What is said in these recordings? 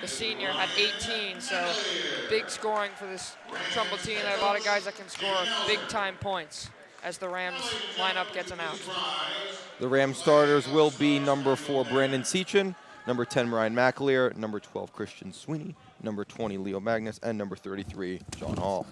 the senior, had 18. So big scoring for this Trumbull team. There are a lot of guys that can score big-time points as the Rams lineup gets announced. The Rams starters will be number 4, Brandon Seachin, number 10, Ryan McAleer, number 12, Christian Sweeney, number 20, Leo Magnus, and number 33, John Hall.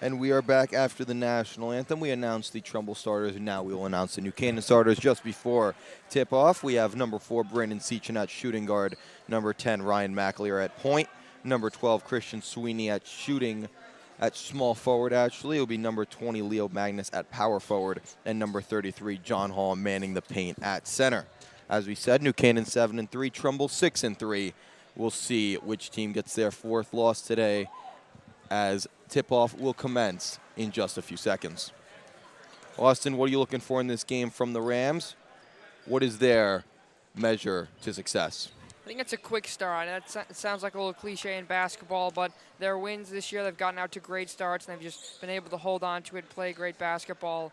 And we are back after the national anthem. We announced the Trumbull starters, and now we will announce the New Canaan starters just before tip-off. We have number 4, Brandon Seachin at shooting guard, number 10, Ryan McAleer at point, number 12, Christian Sweeney at shooting, at small forward, actually. It will be number 20, Leo Magnus at power forward, and number 33, John Hall, manning the paint at center. As we said, New Canaan 7-3, Trumbull 6-3. We'll see which team gets their 4th loss today, as tip-off will commence in just a few seconds. Austin, what are you looking for in this game from the Rams? What is their measure to success? I think it's a quick start. It sounds like a little cliche in basketball, but their wins this year, they've gotten out to great starts, and they've just been able to hold on to it, play great basketball.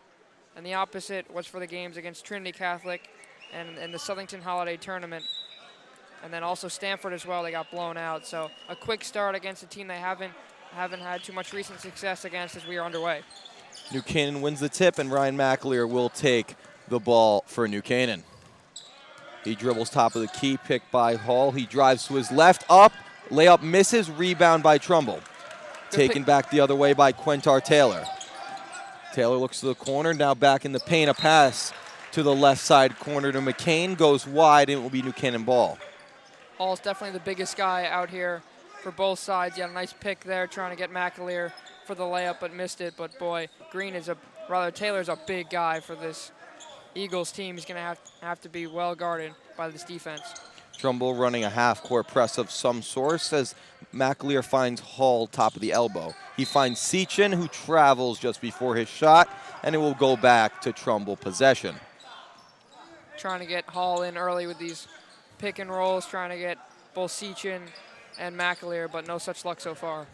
And the opposite was for the games against Trinity Catholic and the Southington Holiday Tournament. And then also Stanford as well, they got blown out. So a quick start against a team they haven't had too much recent success against as we are underway. New Canaan wins the tip, and Ryan McAleer will take the ball for New Canaan. He dribbles top of the key, picked by Hall. He drives to his left, up, layup misses, rebound by Trumbull. Taken back the other way by Quentar Taylor. Taylor looks to the corner, now back in the paint, a pass to the left side corner to McCain, goes wide, and it will be New Canaan ball. Hall's definitely the biggest guy out here for both sides. You had a nice pick there trying to get McAleer for the layup, but missed it. But boy, Taylor's a big guy for this Eagles team. He's going to have to be well guarded by this defense. Trumbull running a half-court press of some sort as McAleer finds Hall top of the elbow. He finds Seachin, who travels just before his shot, and it will go back to Trumbull possession. Trying to get Hall in early with these pick and rolls, trying to get both Seachin and McAleer, but no such luck so far.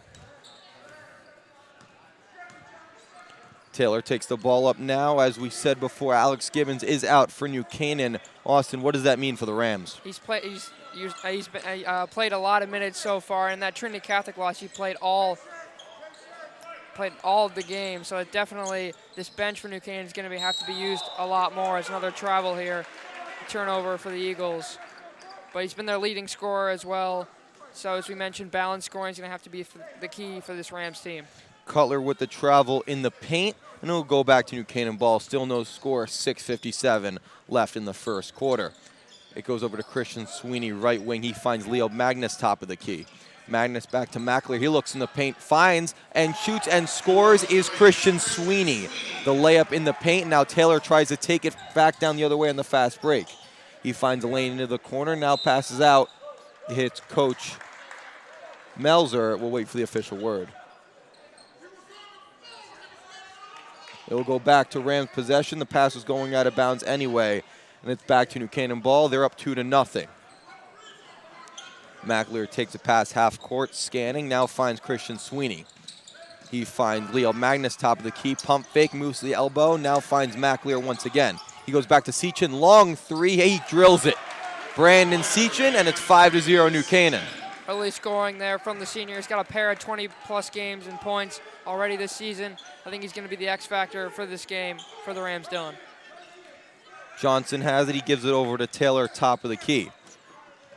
Taylor takes the ball up now. As we said before, Alex Gibbons is out for New Canaan. Austin, what does that mean for the Rams? He's played a lot of minutes so far. In that Trinity Catholic loss, he played all of the game. So it definitely, this bench for New Canaan is going to have to be used a lot more. It's another travel here, turnover for the Eagles. But he's been their leading scorer as well. So as we mentioned, balanced scoring is going to have to be the key for this Rams team. Cutler with the travel in the paint, and it'll go back to New Canaan ball. Still no score, 6:57 left in the first quarter. It goes over to Christian Sweeney, right wing. He finds Leo Magnus top of the key. Magnus back to McAleer. He looks in the paint, finds and shoots and scores is Christian Sweeney. The layup in the paint. Now Taylor tries to take it back down the other way on the fast break. He finds a lane into the corner, now passes out. Hits Coach Melzer. We'll wait for the official word. It will go back to Rams possession. The pass was going out of bounds anyway, and it's back to New Canaan ball. They're up 2-0. McAleer takes a pass half court, scanning, now finds Christian Sweeney. He finds Leo Magnus top of the key, pump fake, moves to the elbow, now finds McAleer once again. He goes back to Seachin, long three, he drills it. Brandon Seachin, and it's 5-0 New Canaan. Early scoring there from the senior. He's got a pair of 20-plus games and points already this season. I think he's going to be the X factor for this game for the Rams, Dylan. Johnson has it. He gives it over to Taylor, top of the key.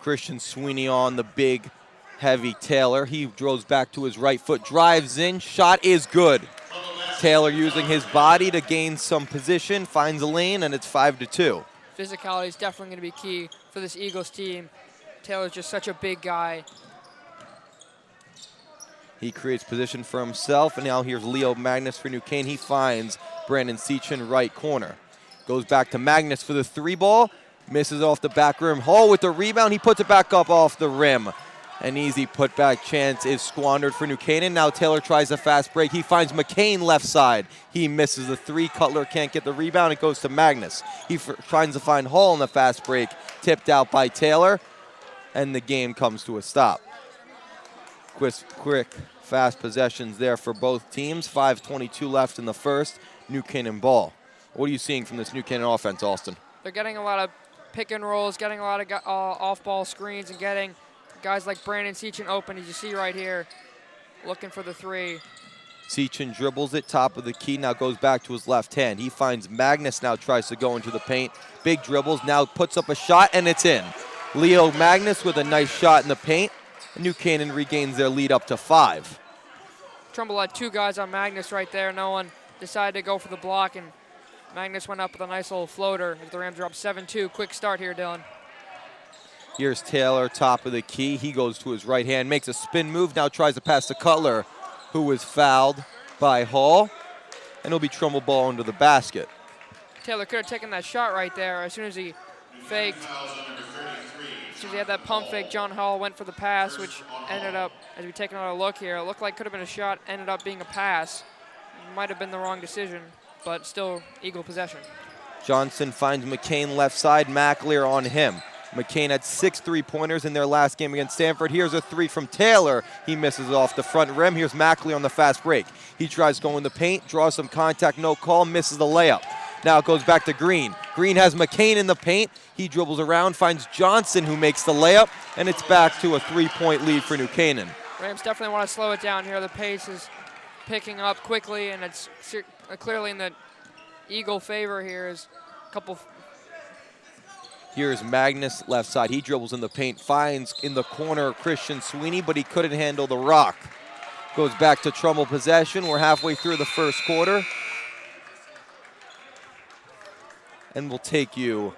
Christian Sweeney on the big, heavy Taylor. He throws back to his right foot, drives in. Shot is good. Taylor using his body to gain some position, finds a lane, and it's 5-2. Physicality is definitely going to be key for this Eagles team. Taylor's just such a big guy. He creates position for himself, and now here's Leo Magnus for New Canaan. He finds Brandon Seachin right corner. Goes back to Magnus for the 3-ball. Misses off the back rim. Hall with the rebound. He puts it back up off the rim. An easy putback chance is squandered for New Canaan. Now Taylor tries a fast break. He finds McCain left side. He misses the 3. Cutler can't get the rebound. It goes to Magnus. He tries to find Hall in the fast break. Tipped out by Taylor. And the game comes to a stop. Quick, fast possessions there for both teams. 5:22 left in the first. New Canaan ball. What are you seeing from this New Canaan offense, Austin? They're getting a lot of pick and rolls, getting a lot of off-ball screens, and getting guys like Brandon Seachin open, as you see right here, looking for the 3. Seachin dribbles it, top of the key, now goes back to his left hand. He finds Magnus, now tries to go into the paint. Big dribbles, now puts up a shot, and it's in. Leo Magnus with a nice shot in the paint. New Canaan regains their lead up to 5. Trumbull had 2 guys on Magnus right there. No one decided to go for the block, and Magnus went up with a nice little floater as the Rams are up 7-2. Quick start here, Dylan. Here's Taylor, top of the key. He goes to his right hand, makes a spin move, now tries to pass to Cutler, who was fouled by Hall, and it'll be Trumbull ball into the basket. Taylor could have taken that shot right there as soon as he faked. As soon as he had that pump fake, John Hall went for the pass, which ended up, as we take another look here, it looked like could have been a shot, ended up being a pass. Might have been the wrong decision, but still Eagle possession. Johnson finds McCain left side, McAleer on him. McCain had 6 3-pointers in their last game against Stanford. Here's a 3 from Taylor. He misses off the front rim. Here's McAleer on the fast break. He tries to go in the paint, draws some contact, no call, misses the layup. Now it goes back to Green. Green has McCain in the paint. He dribbles around, finds Johnson, who makes the layup, and it's back to a 3-point lead for New Canaan. Rams definitely want to slow it down here. The pace is picking up quickly, and it's clearly in the Eagle favor here. Is a couple. Here's Magnus left side. He dribbles in the paint, finds in the corner Christian Sweeney, but he couldn't handle the rock. Goes back to Trumbull possession. We're halfway through the first quarter. And we'll take you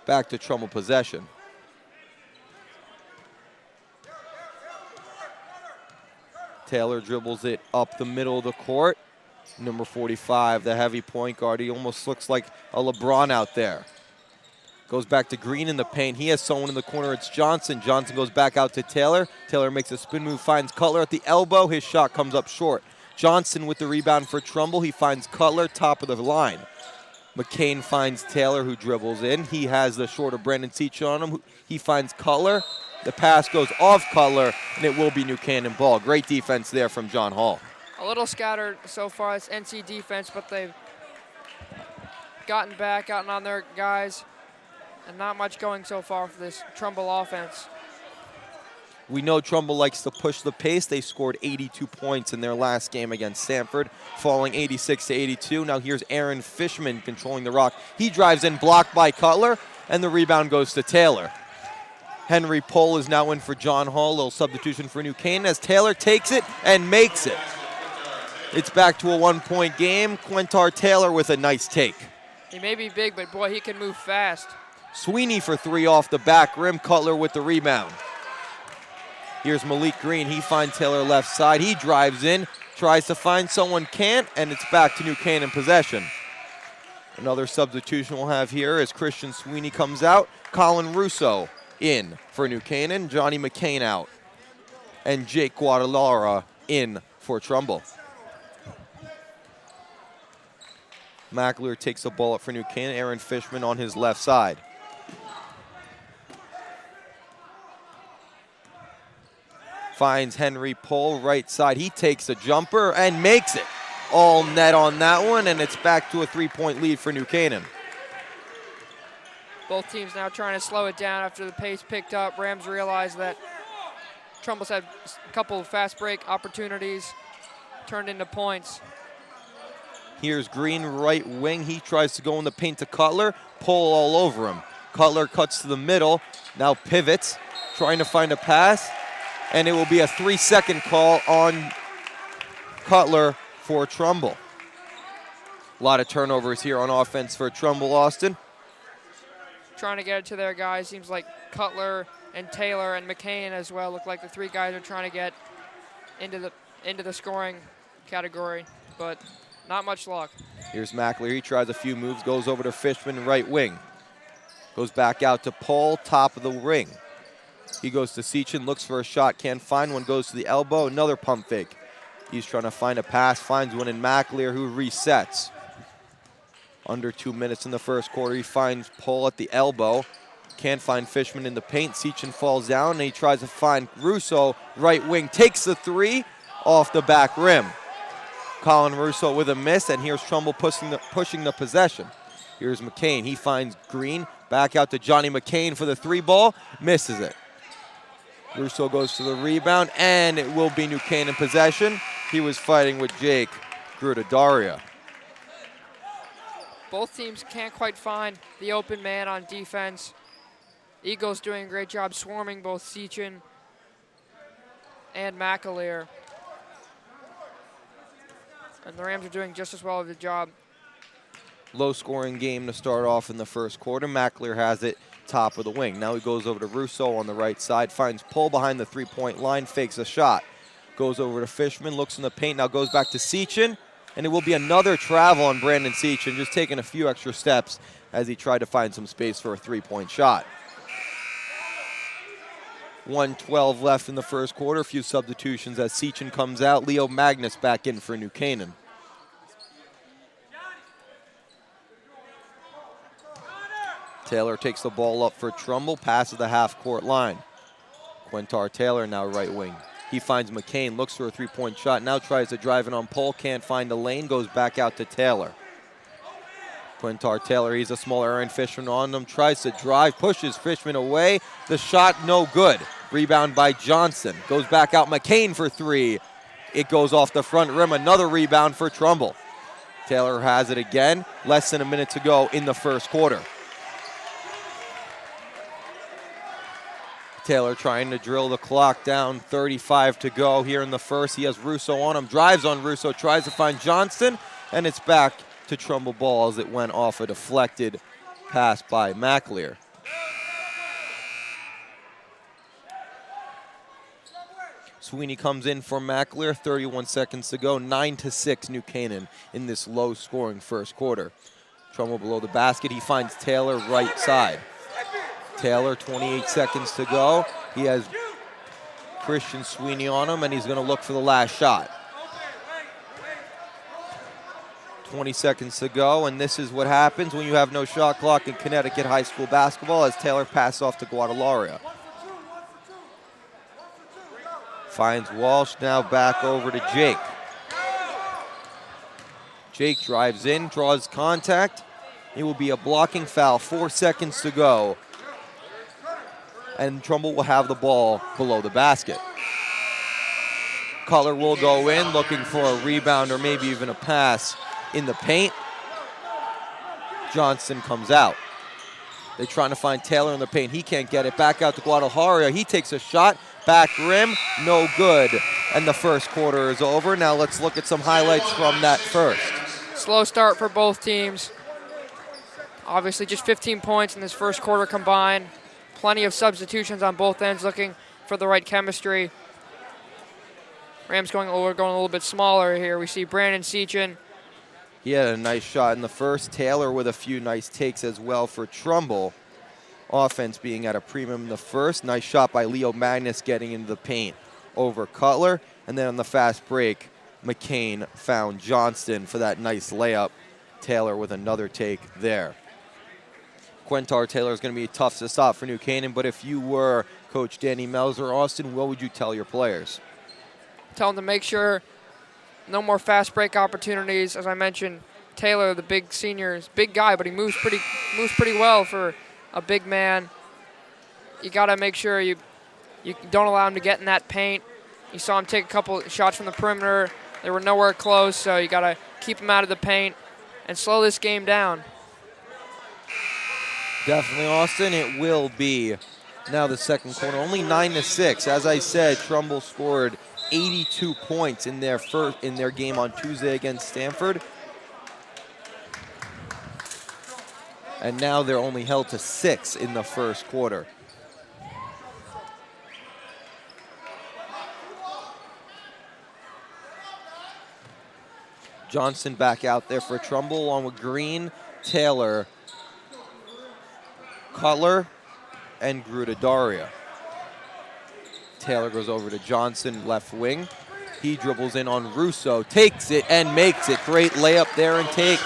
back to Trumbull possession. Taylor dribbles it up the middle of the court. Number 45, the heavy point guard. He almost looks like a LeBron out there. Goes back to Green in the paint. He has someone in the corner. It's Johnson. Johnson goes back out to Taylor. Taylor makes a spin move, finds Cutler at the elbow. His shot comes up short. Johnson with the rebound for Trumbull. He finds Cutler, top of the line. McCain finds Taylor, who dribbles in. He has the shorter Brandon Seachin on him. He finds Cutler. The pass goes off Cutler, and it will be New Canaan ball. Great defense there from John Hall. A little scattered so far. It's NC defense, but they've gotten back, gotten on their guys, and not much going so far for this Trumbull offense. We know Trumbull likes to push the pace. They scored 82 points in their last game against Stanford, falling 86-82. Now here's Aaron Fishman controlling the rock. He drives in, blocked by Cutler, and the rebound goes to Taylor. Henry Pohl is now in for John Hall. A little substitution for New Canaan as Taylor takes it and makes it. It's back to a 1-point game. Quintar Taylor with a nice take. He may be big, but boy, he can move fast. Sweeney for 3 off the back rim. Cutler with the rebound. Here's Malik Green. He finds Taylor left side. He drives in, tries to find someone, can't, and it's back to New Canaan possession. Another substitution we'll have here as Christian Sweeney comes out. Colin Russo in for New Canaan. Johnny McCain out. And Jake Guadalara in for Trumbull. McAleer takes the ball up for New Canaan. Aaron Fishman on his left side. Finds Henry Pohl right side. He takes a jumper and makes it. All net on that one, and it's back to a 3-point lead for New Canaan. Both teams now trying to slow it down after the pace picked up. Rams realized that Trumbull's had a couple of fast break opportunities turned into points. Here's Green, right wing. He tries to go in the paint to Cutler. Pull all over him. Cutler cuts to the middle. Now pivots, trying to find a pass. And it will be a 3-second call on Cutler for Trumbull. A lot of turnovers here on offense for Trumbull, Austin. Trying to get it to their guys. Seems like Cutler and Taylor and McCain as well look like the three guys are trying to get into the scoring category, but not much luck. Here's McAleer. He tries a few moves, goes over to Fishman, right wing. Goes back out to Paul, top of the ring. He goes to Seachin, looks for a shot, can't find one, goes to the elbow, another pump fake. He's trying to find a pass, finds one in McAleer, who resets. Under 2 minutes in the first quarter, he finds Paul at the elbow. Can't find Fishman in the paint. Seachin falls down, and he tries to find Russo, right wing, takes the three off the back rim. Colin Russo with a miss, and here's Trumbull pushing the possession. Here's McCain. He finds Green. Back out to Johnny McCain for the three ball. Misses it. Russo goes to the rebound, and it will be New Canaan possession. He was fighting with Jake Grudadaria. Both teams can't quite find the open man on defense. Eagles doing a great job swarming both Seachin and McAleer. And the Rams are doing just as well of the job. Low-scoring game to start off in the first quarter. McAleer has it top of the wing. Now he goes over to Russo on the right side, finds Pull behind the three-point line, fakes a shot. Goes over to Fishman, looks in the paint, now goes back to Seachin, and it will be another travel on Brandon Seachin, just taking a few extra steps as he tried to find some space for a three-point shot. 1:12 left in the first quarter. A few substitutions as Seachin comes out. Leo Magnus back in for New Canaan. Taylor takes the ball up for Trumbull, passes the half-court line. Quintar Taylor now right wing. He finds McCain, looks for a three-point shot, now tries to drive it on Pole, can't find the lane, goes back out to Taylor. Quintar Taylor, he's a small Aaron Fishman on him, tries to drive, pushes Fishman away. The shot no good. Rebound by Johnson. Goes back out McCain for three. It goes off the front rim. Another rebound for Trumbull. Taylor has it again. Less than a minute to go in the first quarter. Taylor trying to drill the clock down. 35 to go here in the first. He has Russo on him. Drives on Russo. Tries to find Johnson. And it's back to Trumbull ball as it went off a deflected pass by McAleer. Sweeney comes in for McAleer, 31 seconds to go, 9-6 New Canaan in this low-scoring first quarter. Trumbull below the basket, he finds Taylor right side. Taylor, 28 seconds to go. He has Christian Sweeney on him, and he's going to look for the last shot. 20 seconds to go, and this is what happens when you have no shot clock in Connecticut high school basketball as Taylor passes off to Guadalaria. Finds Walsh, now back over to Jake. Jake drives in, draws contact. It will be a blocking foul, 4 seconds to go. And Trumbull will have the ball below the basket. Cutler will go in, looking for a rebound or maybe even a pass in the paint. Johnson comes out. They're trying to find Taylor in the paint. He can't get it. Back out to Guadalajara. He takes a shot. Back rim, no good. And the first quarter is over. Now let's look at some highlights from that first. Slow start for both teams. Obviously just 15 points in this first quarter combined. Plenty of substitutions on both ends looking for the right chemistry. Rams going a little bit smaller here. We see Brandon Seachin. He had a nice shot in the first. Taylor with a few nice takes as well for Trumbull. Offense being at a premium in the first. Nice shot by Leo Magnus getting into the paint over Cutler. And then on the fast break, McCain found Johnston for that nice layup. Taylor with another take there. Quintar Taylor is going to be tough to stop for New Canaan, but if you were Coach Danny Melzer, Austin, what would you tell your players? Tell them to make sure no more fast break opportunities. As I mentioned, Taylor, the big senior, is a big guy, but he moves pretty well for a big man, you got to make sure you don't allow him to get in that paint. You saw him take a couple shots from the perimeter. They were nowhere close, so you got to keep him out of the paint and slow this game down. Definitely, Austin. It will be now the second quarter, only 9-6. As I said, Trumbull scored 82 points in their game on Tuesday against Stanford. And now they're only held to 6 in the first quarter. Johnson back out there for Trumbull, along with Green, Taylor, Cutler, and Grudadaria. Taylor goes over to Johnson, left wing. He dribbles in on Russo, takes it and makes it. Great layup there and take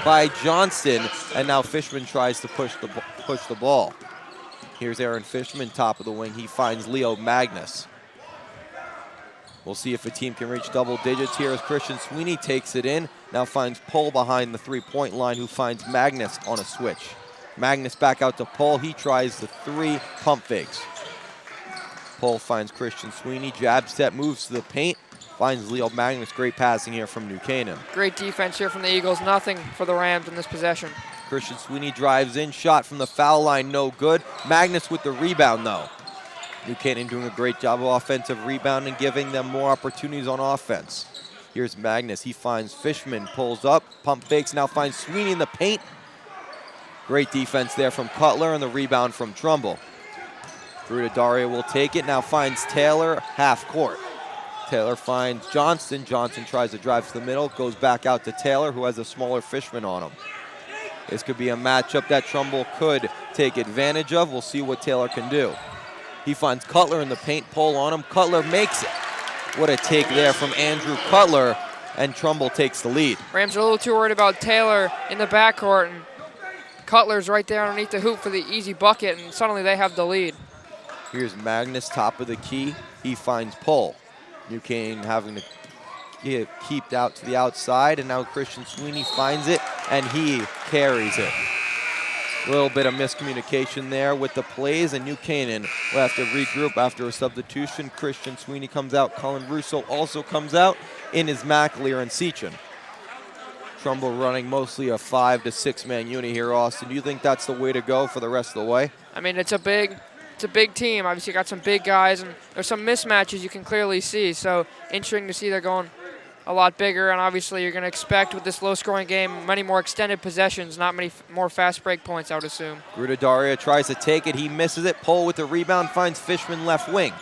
by Johnson. And now Fishman tries to push the ball. Here's Aaron Fishman, top of the wing. He finds Leo Magnus. We'll see if a team can reach double digits here as Christian Sweeney takes it in. Now finds Pohl behind the three-point line, who finds Magnus on a switch. Magnus back out to Pohl. He tries the 3 pump fakes. Pohl finds Christian Sweeney. Jab step, moves to the paint. Finds Leo Magnus. Great passing here from New Canaan. Great defense here from the Eagles. Nothing for the Rams in this possession. Christian Sweeney drives in. Shot from the foul line, no good. Magnus with the rebound, though. New Canaan doing a great job of offensive rebounding, giving them more opportunities on offense. Here's Magnus. He finds Fishman, pulls up, pump fakes, now finds Sweeney in the paint. Great defense there from Cutler, and the rebound from Trumbull. Grudadaria will take it, now finds Taylor, half court. Taylor finds Johnson. Johnson tries to drive to the middle, goes back out to Taylor, who has a smaller Fishman on him. This could be a matchup that Trumbull could take advantage of. We'll see what Taylor can do. He finds Cutler in the paint, Pohl on him. Cutler makes it. What a take there from Andrew Cutler, and Trumbull takes the lead. Rams are a little too worried about Taylor in the backcourt, and Cutler's right there underneath the hoop for the easy bucket, and suddenly they have the lead. Here's Magnus, top of the key. He finds Pohl. New Canaan having to get keeped out to the outside, and now Christian Sweeney finds it, and he carries it. A little bit of miscommunication there with the plays, and New Canaan will have to regroup after a substitution. Christian Sweeney comes out. Colin Russo also comes out. In is McAleer and Sechin. Trumbull running mostly a 5 to 6 man unit here, Austin. Do you think that's the way to go for the rest of the way? I mean, it's a big team. Obviously, got some big guys, and there's some mismatches you can clearly see. So interesting to see they're going a lot bigger, and obviously you're going to expect with this low-scoring game many more extended possessions, not many more fast break points, I would assume. Grudadaria tries to take it. He misses it. Pohl with the rebound finds Fishman left wing.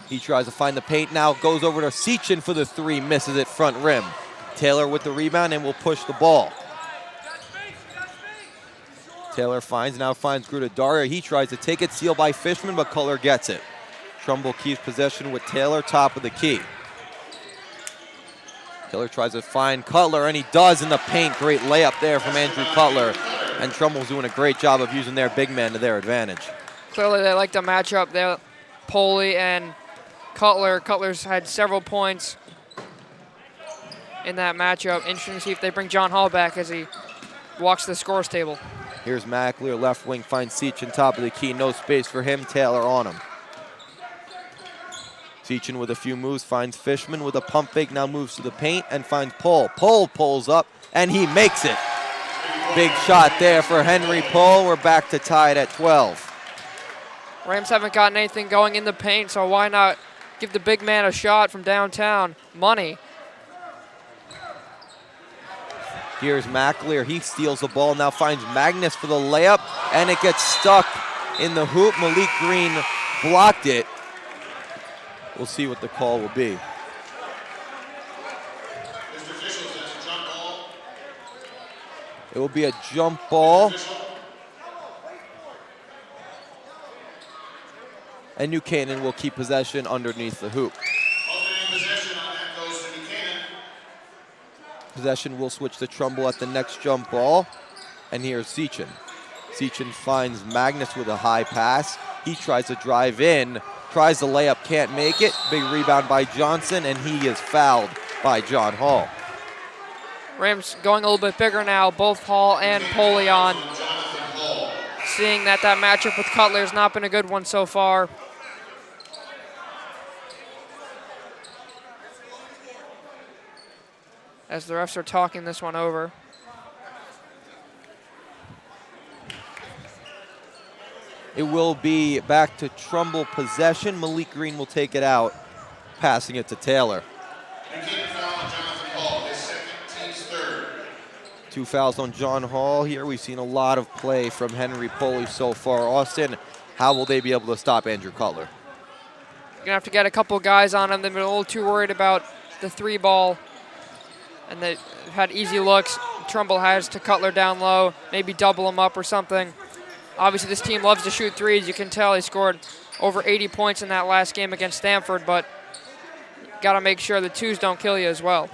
He tries to find the paint now, goes over to Sechin for the 3, misses it front rim. Taylor with the rebound and will push the ball. Taylor now finds Grudadaria. He tries to take it, sealed by Fishman, but Cutler gets it. Trumbull keeps possession with Taylor, top of the key. Taylor tries to find Cutler, and he does in the paint. Great layup there from Andrew Cutler. And Trumbull's doing a great job of using their big man to their advantage. Clearly they like the matchup there, Pohley and Cutler. Cutler's had several points in that matchup. Interesting to see if they bring John Hall back as he walks the scores table. Here's McAleer, left wing, finds Sechin, top of the key. No space for him. Taylor on him. Sechin with a few moves, finds Fishman with a pump fake, now moves to the paint and finds Pohl. Pohl pulls up, and he makes it. Big shot there for Henry Pohl. We're back to tied at 12. Rams haven't gotten anything going in the paint, so why not give the big man a shot from downtown? Money. Here's McAleer. He steals the ball, now finds Magnus for the layup, and it gets stuck in the hoop. Malik Green blocked it. We'll see what the call will be. It will be a jump ball. And New Canaan will keep possession underneath the hoop. Possession will switch to Trumbull at the next jump ball. And here's Sechin. Sechin finds Magnus with a high pass. He tries to drive in. Tries the layup, can't make it. Big rebound by Johnson, and he is fouled by John Hall. Rams going a little bit bigger now, both Hall and Pohley on. seeing that matchup with Cutler has not been a good one so far. As the refs are talking this one over. It will be back to Trumbull possession. Malik Green will take it out, passing it to Taylor. Two fouls on John Hall here. We've seen a lot of play from Henry Poli so far. Austin, how will they be able to stop Andrew Cutler? You're going to have to get a couple guys on him. They've been a little too worried about the 3-ball. And they've had easy looks. Trumbull has to Cutler down low, maybe double him up or something. Obviously, this team loves to shoot threes. You can tell he scored over 80 points in that last game against Stanford, but got to make sure the twos don't kill you as well.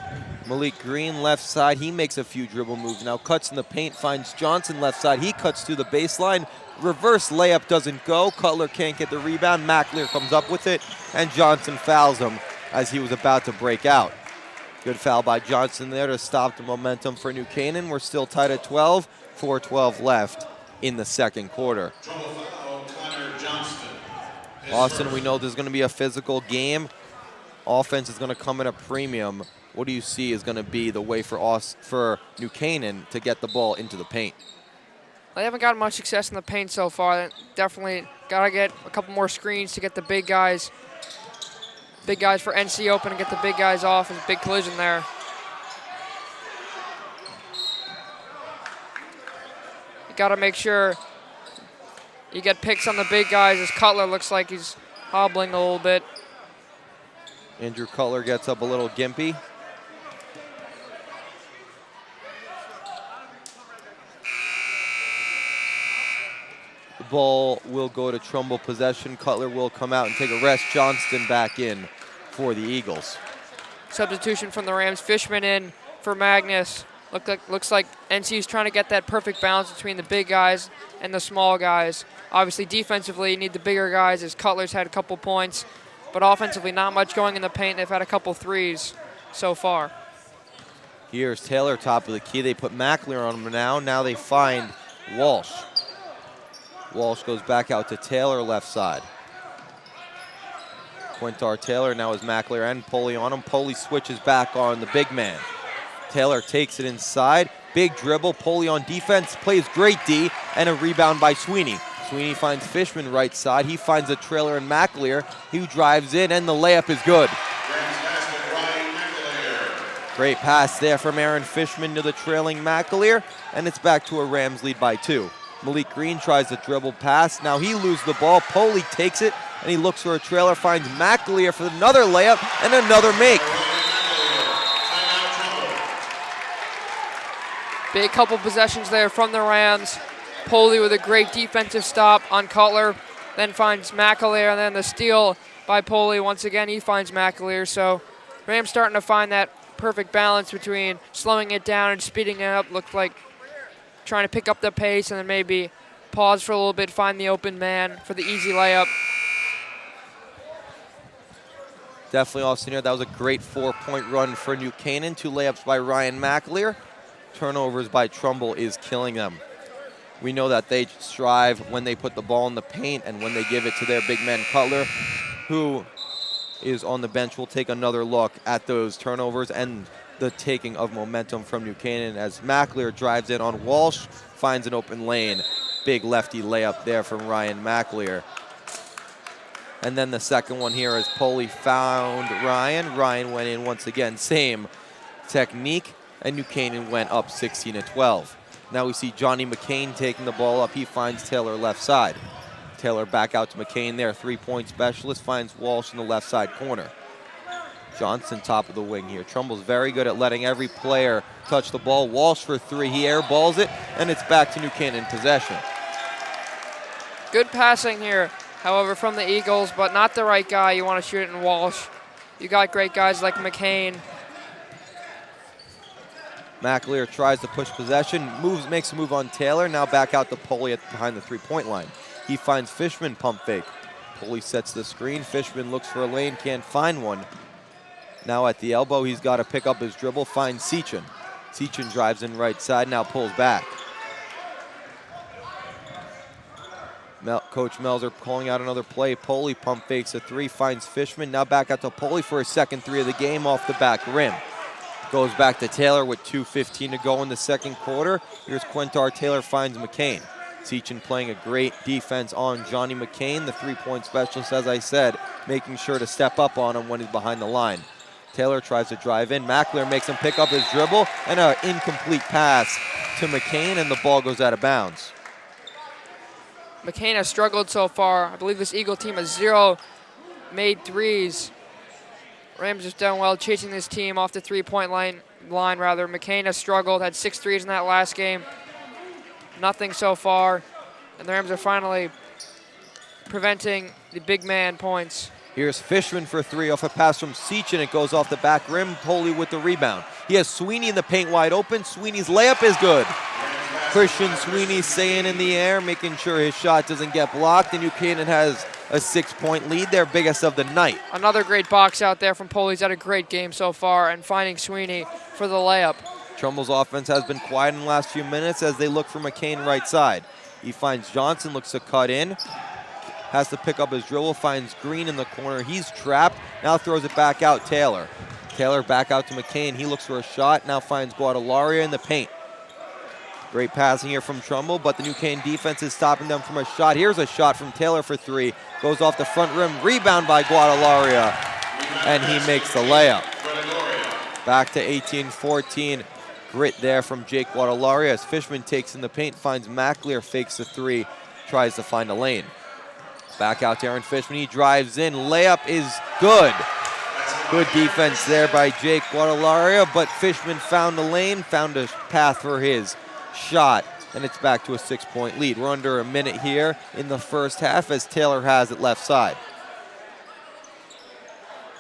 Malik Green, left side. He makes a few dribble moves now. Cuts in the paint, finds Johnson left side. He cuts to the baseline. Reverse layup doesn't go. Cutler can't get the rebound. McAleer comes up with it, and Johnson fouls him as he was about to break out. Good foul by Johnson there to stop the momentum for New Canaan. We're still tied at 12, 4:12 left in the second quarter. Austin, we know there's going to be a physical game. Offense is going to come at a premium. What do you see is going to be the way for New Canaan to get the ball into the paint? They haven't got much success in the paint so far. Definitely got to get a couple more screens to get the big guys for NC open and get the big guys off. There's a big collision there. You got to make sure you get picks on the big guys as Cutler looks like he's hobbling a little bit. Andrew Cutler gets up a little gimpy. The ball will go to Trumbull possession. Cutler will come out and take a rest. Johnston back in for the Eagles. Substitution from the Rams. Fishman in for Magnus. Looks like NC's trying to get that perfect balance between the big guys and the small guys. Obviously, defensively, you need the bigger guys as Cutler's had a couple points. But offensively, not much going in the paint. They've had a couple threes so far. Here's Taylor, top of the key. They put McAleer on him now. Now they find Walsh. Walsh goes back out to Taylor, left side. Quintar Taylor now is McAleer and Poli on him. Poli switches back on the big man. Taylor takes it inside. Big dribble. Poli on defense. Plays great D. And a rebound by Sweeney. Sweeney finds Fishman right side. He finds a trailer in McAleer. He drives in, and the layup is good. Great pass there from Aaron Fishman to the trailing McAleer. And it's back to a Rams lead by 2. Malik Green tries to dribble pass. Now he loses the ball. Poli takes it, and he looks for a trailer, finds McAleer for another layup and another make. Big couple possessions there from the Rams. Poli with a great defensive stop on Cutler, then finds McAleer, and then the steal by Poli. Once again, he finds McAleer. So Rams starting to find that perfect balance between slowing it down and speeding it up. Looked like trying to pick up the pace and then maybe pause for a little bit, find the open man for the easy layup. Definitely, Austin, here. That was a great 4-point run for New Canaan. 2 layups by Ryan McAleer. Turnovers by Trumbull is killing them. We know that they strive when they put the ball in the paint and when they give it to their big man Cutler, who is on the bench. We'll take another look at those turnovers and the taking of momentum from New Canaan as McAleer drives in on Walsh, finds an open lane. Big lefty layup there from Ryan McAleer. And then the second one here as Poli found Ryan. Ryan went in once again, same technique, and New Canaan went up 16-12. Now we see Johnny McCain taking the ball up. He finds Taylor left side. Taylor back out to McCain there, 3-point specialist, finds Walsh in the left side corner. Johnson top of the wing here. Trumbull's very good at letting every player touch the ball. Walsh for 3, he airballs it, and it's back to New Canaan possession. Good passing here, however, from the Eagles, but not the right guy. You want to shoot it in Walsh. You got great guys like McCain. McAleer tries to push possession, makes a move on Taylor, now back out to Poli behind the 3-point line. He finds Fishman, pump fake. Poli sets the screen. Fishman looks for a lane, can't find one. Now at the elbow, he's got to pick up his dribble, finds Sechin. Sechin drives in right side, now pulls back. Coach Melzer calling out another play. Poley pump fakes a three, finds Fishman. Now back out to Poley for his second three of the game off the back rim. Goes back to Taylor with 2:15 to go in the second quarter. Here's Quintar. Taylor finds McCain. Seachin playing a great defense on Johnny McCain, the three-point specialist, as I said, making sure to step up on him when he's behind the line. Taylor tries to drive in. Mackler makes him pick up his dribble, and an incomplete pass to McCain, and the ball goes out of bounds. McCain has struggled so far. I believe this Eagle team has 0 made threes. Rams have done well chasing this team off the three-point line. McCain has struggled, had 6 threes in that last game. Nothing so far. And the Rams are finally preventing the big man points. Here's Fishman for three off a pass from Seachin. It goes off the back rim. Poley with the rebound. He has Sweeney in the paint wide open. Sweeney's layup is good. Christian Sweeney staying in the air, making sure his shot doesn't get blocked. And New Canaan has a 6-point lead, their biggest of the night. Another great box out there from Poley. He's had a great game so far, and finding Sweeney for the layup. Trumbull's offense has been quiet in the last few minutes as they look for McCain right side. He finds Johnson, looks to cut in. Has to pick up his dribble, finds Green in the corner. He's trapped, now throws it back out Taylor. Taylor back out to McCain. He looks for a shot, now finds Guadalaria in the paint. Great passing here from Trumbull, but the New Canaan defense is stopping them from a shot. Here's a shot from Taylor for three. Goes off the front rim, rebound by Guadalaria, and he makes the layup. Back to 18-14. Grit there from Jake Guadalaria as Fishman takes in the paint, finds Mackler, fakes the three, tries to find a lane. Back out to Aaron Fishman, he drives in, layup is good. Good defense there by Jake Guadalaria, but Fishman found the lane, found a path for his shot, and it's back to a 6-point lead. We're under a minute here in the first half as Taylor has it left side.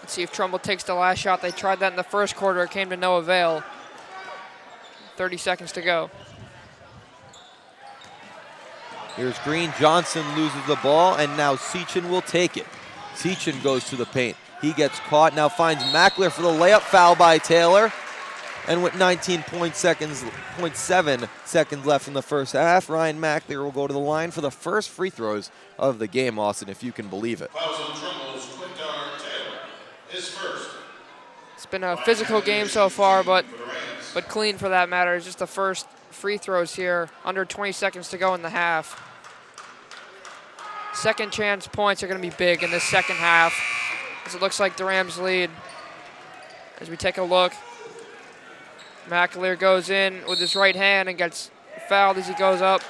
Let's see if Trumbull takes the last shot. They tried that in the first quarter. It came to no avail. 30 seconds to go. Here's Green. Johnson loses the ball, and now Seachin will take it. Seachin goes to the paint. He gets caught, now finds Mackler for the layup, foul by Taylor. And with 19.7 seconds left in the first half, Ryan Mackler will go to the line for the first free throws of the game, Austin, if you can believe it. It's been a physical game so far, but clean for that matter. It's just the first free throws here, under 20 seconds to go in the half. Second chance points are going to be big in this second half, as it looks like the Rams lead. As we take a look, Mackler goes in with his right hand and gets fouled as he goes up.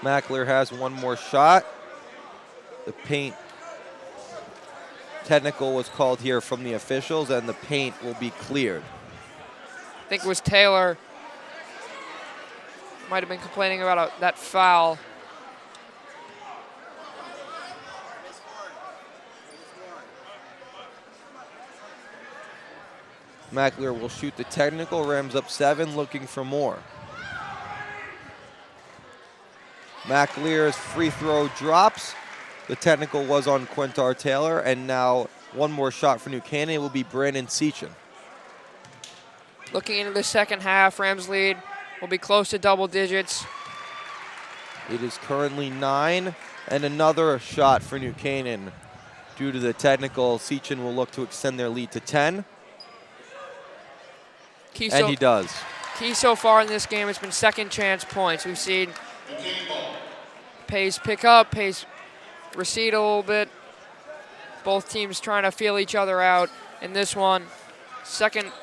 Mackler has one more shot. The paint technical was called here from the officials, and the paint will be cleared. I think it was Taylor. Might have been complaining about that foul. Mackler will shoot the technical. Rams up 7, looking for more. Mackler's free throw drops. The technical was on Quintar Taylor, and now one more shot for New Canaan. It will be Brandon Seachin. Looking into the second half, Rams lead will be close to double digits. It is currently 9, and another shot for New Canaan. Due to the technical, Seachin will look to extend their lead to 10. And he does. Key so far in this game has been second chance points. We've seen pace pick up, pace recede a little bit. Both teams trying to feel each other out in this one. Second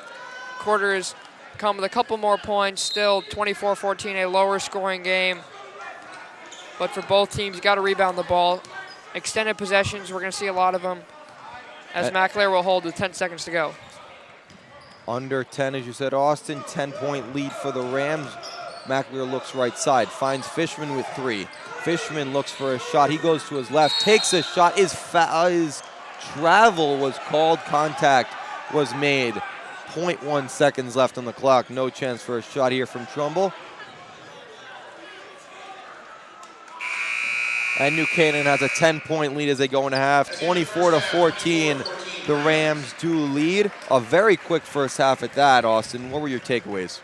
quarter has come with a couple more points. Still 24-14, a lower scoring game. But for both teams, you got to rebound the ball. Extended possessions, we're going to see a lot of them, as Mackler will hold with 10 seconds to go. Under 10, as you said, Austin. 10-point lead for the Rams. Mackler looks right side, finds Fishman with 3. Fishman looks for a shot. He goes to his left, takes a shot. His travel was called. Contact was made. 0.1 seconds left on the clock. No chance for a shot here from Trumbull. And New Canaan has a 10-point lead as they go into half. 24-14. the Rams do lead. A very quick first half at that, Austin. What were your takeaways?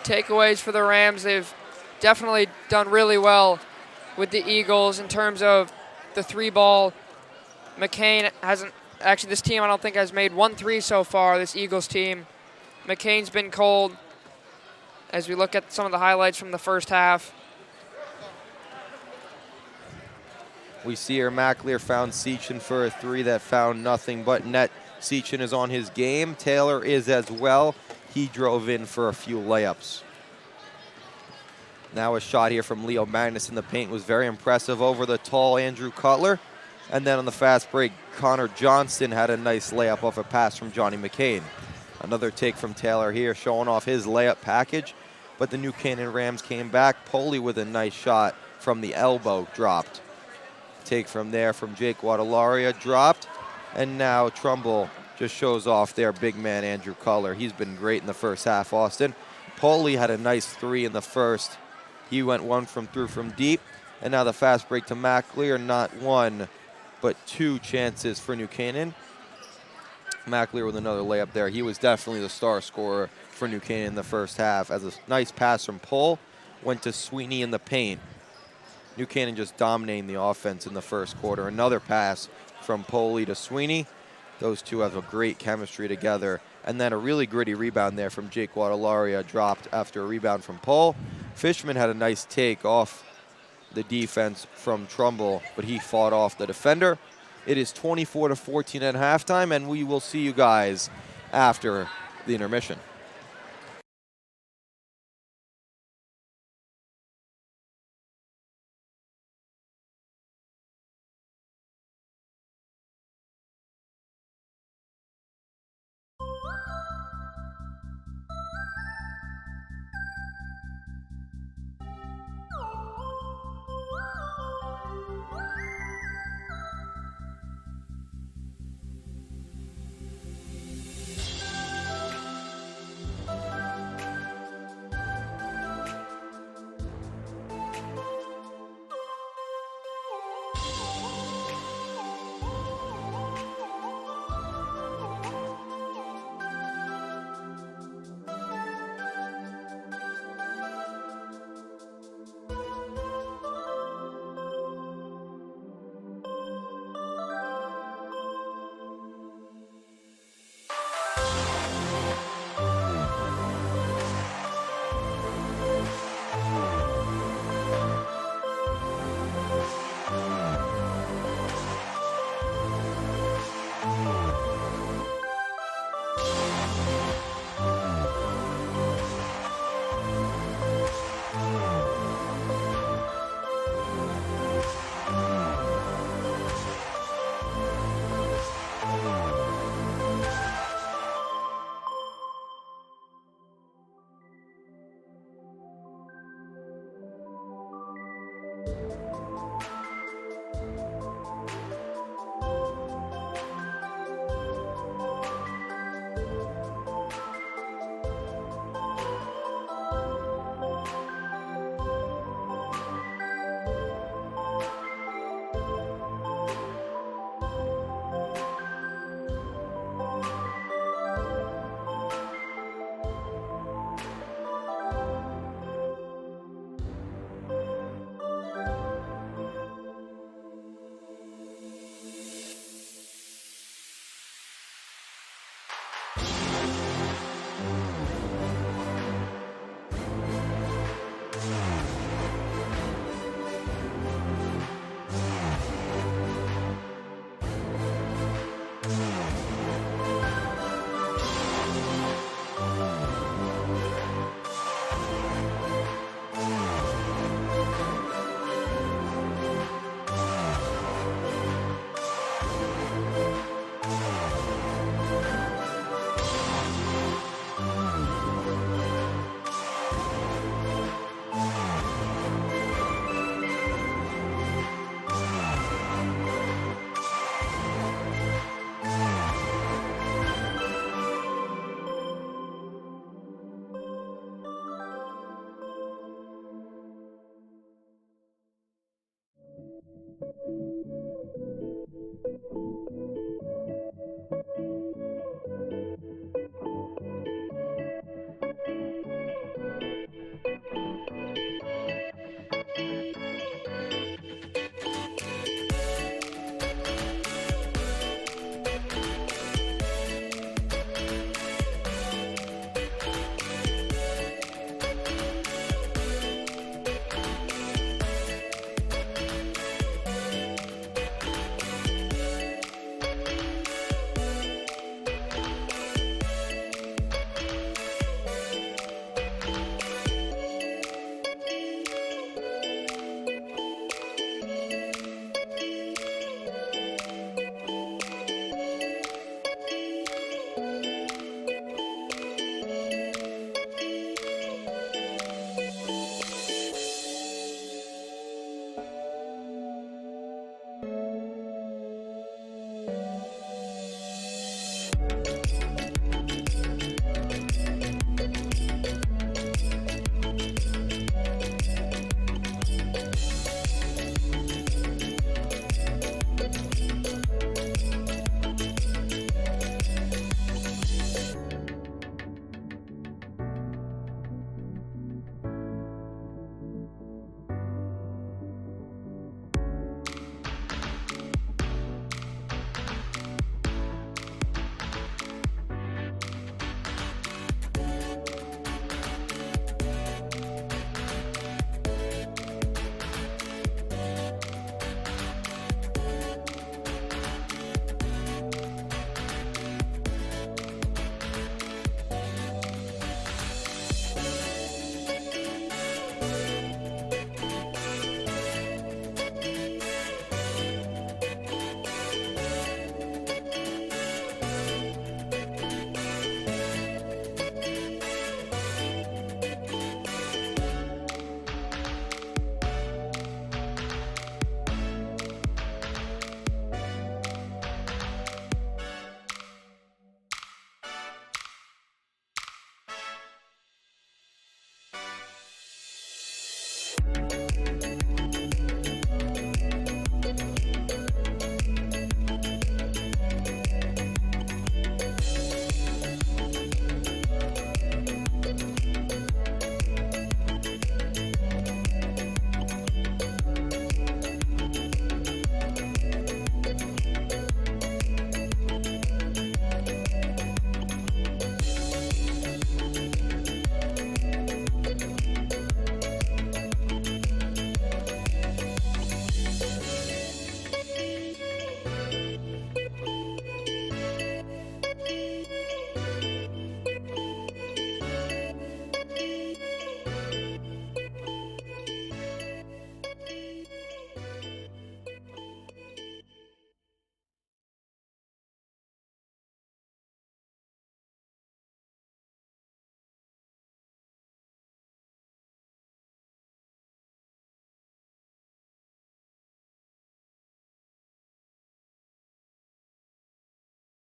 Takeaways for the Rams, they've definitely done really well with the Eagles in terms of the 3-ball. McCain hasn't, actually this team I don't think has made 1 3 so far, this Eagles team. McCain's been cold as we look at some of the highlights from the first half. We see here McAleer found Seachin for a 3 that found nothing but net. Seachin is on his game. Taylor is as well. He drove in for a few layups. Now a shot here from Leo Magnus in the paint was very impressive over the tall Andrew Cutler. And then on the fast break, Connor Johnston had a nice layup off a pass from Johnny McCain. Another take from Taylor here, showing off his layup package. But the New Canaan Rams came back. Poley with a nice shot from the elbow, dropped. Take from there from Jake Guadalaria, dropped. And now Trumbull just shows off their big man, Andrew Cutler. He's been great in the first half, Austin. Poley had a nice 3 in the first. He went 1 from through from deep. And now the fast break to McAleer, not 1, but 2 chances for New Canaan. McAleer with another layup there. He was definitely the star scorer for New Canaan in the first half. As a nice pass from Pohl went to Sweeney in the paint. New Canaan just dominating the offense in the first quarter. Another pass from Poley to Sweeney. Those two have a great chemistry together. And then a really gritty rebound there from Jake Guadalaria, dropped after a rebound from Pohl. Fishman had a nice take off the defense from Trumbull, but he fought off the defender. It is 24-14 at halftime, and we will see you guys after the intermission.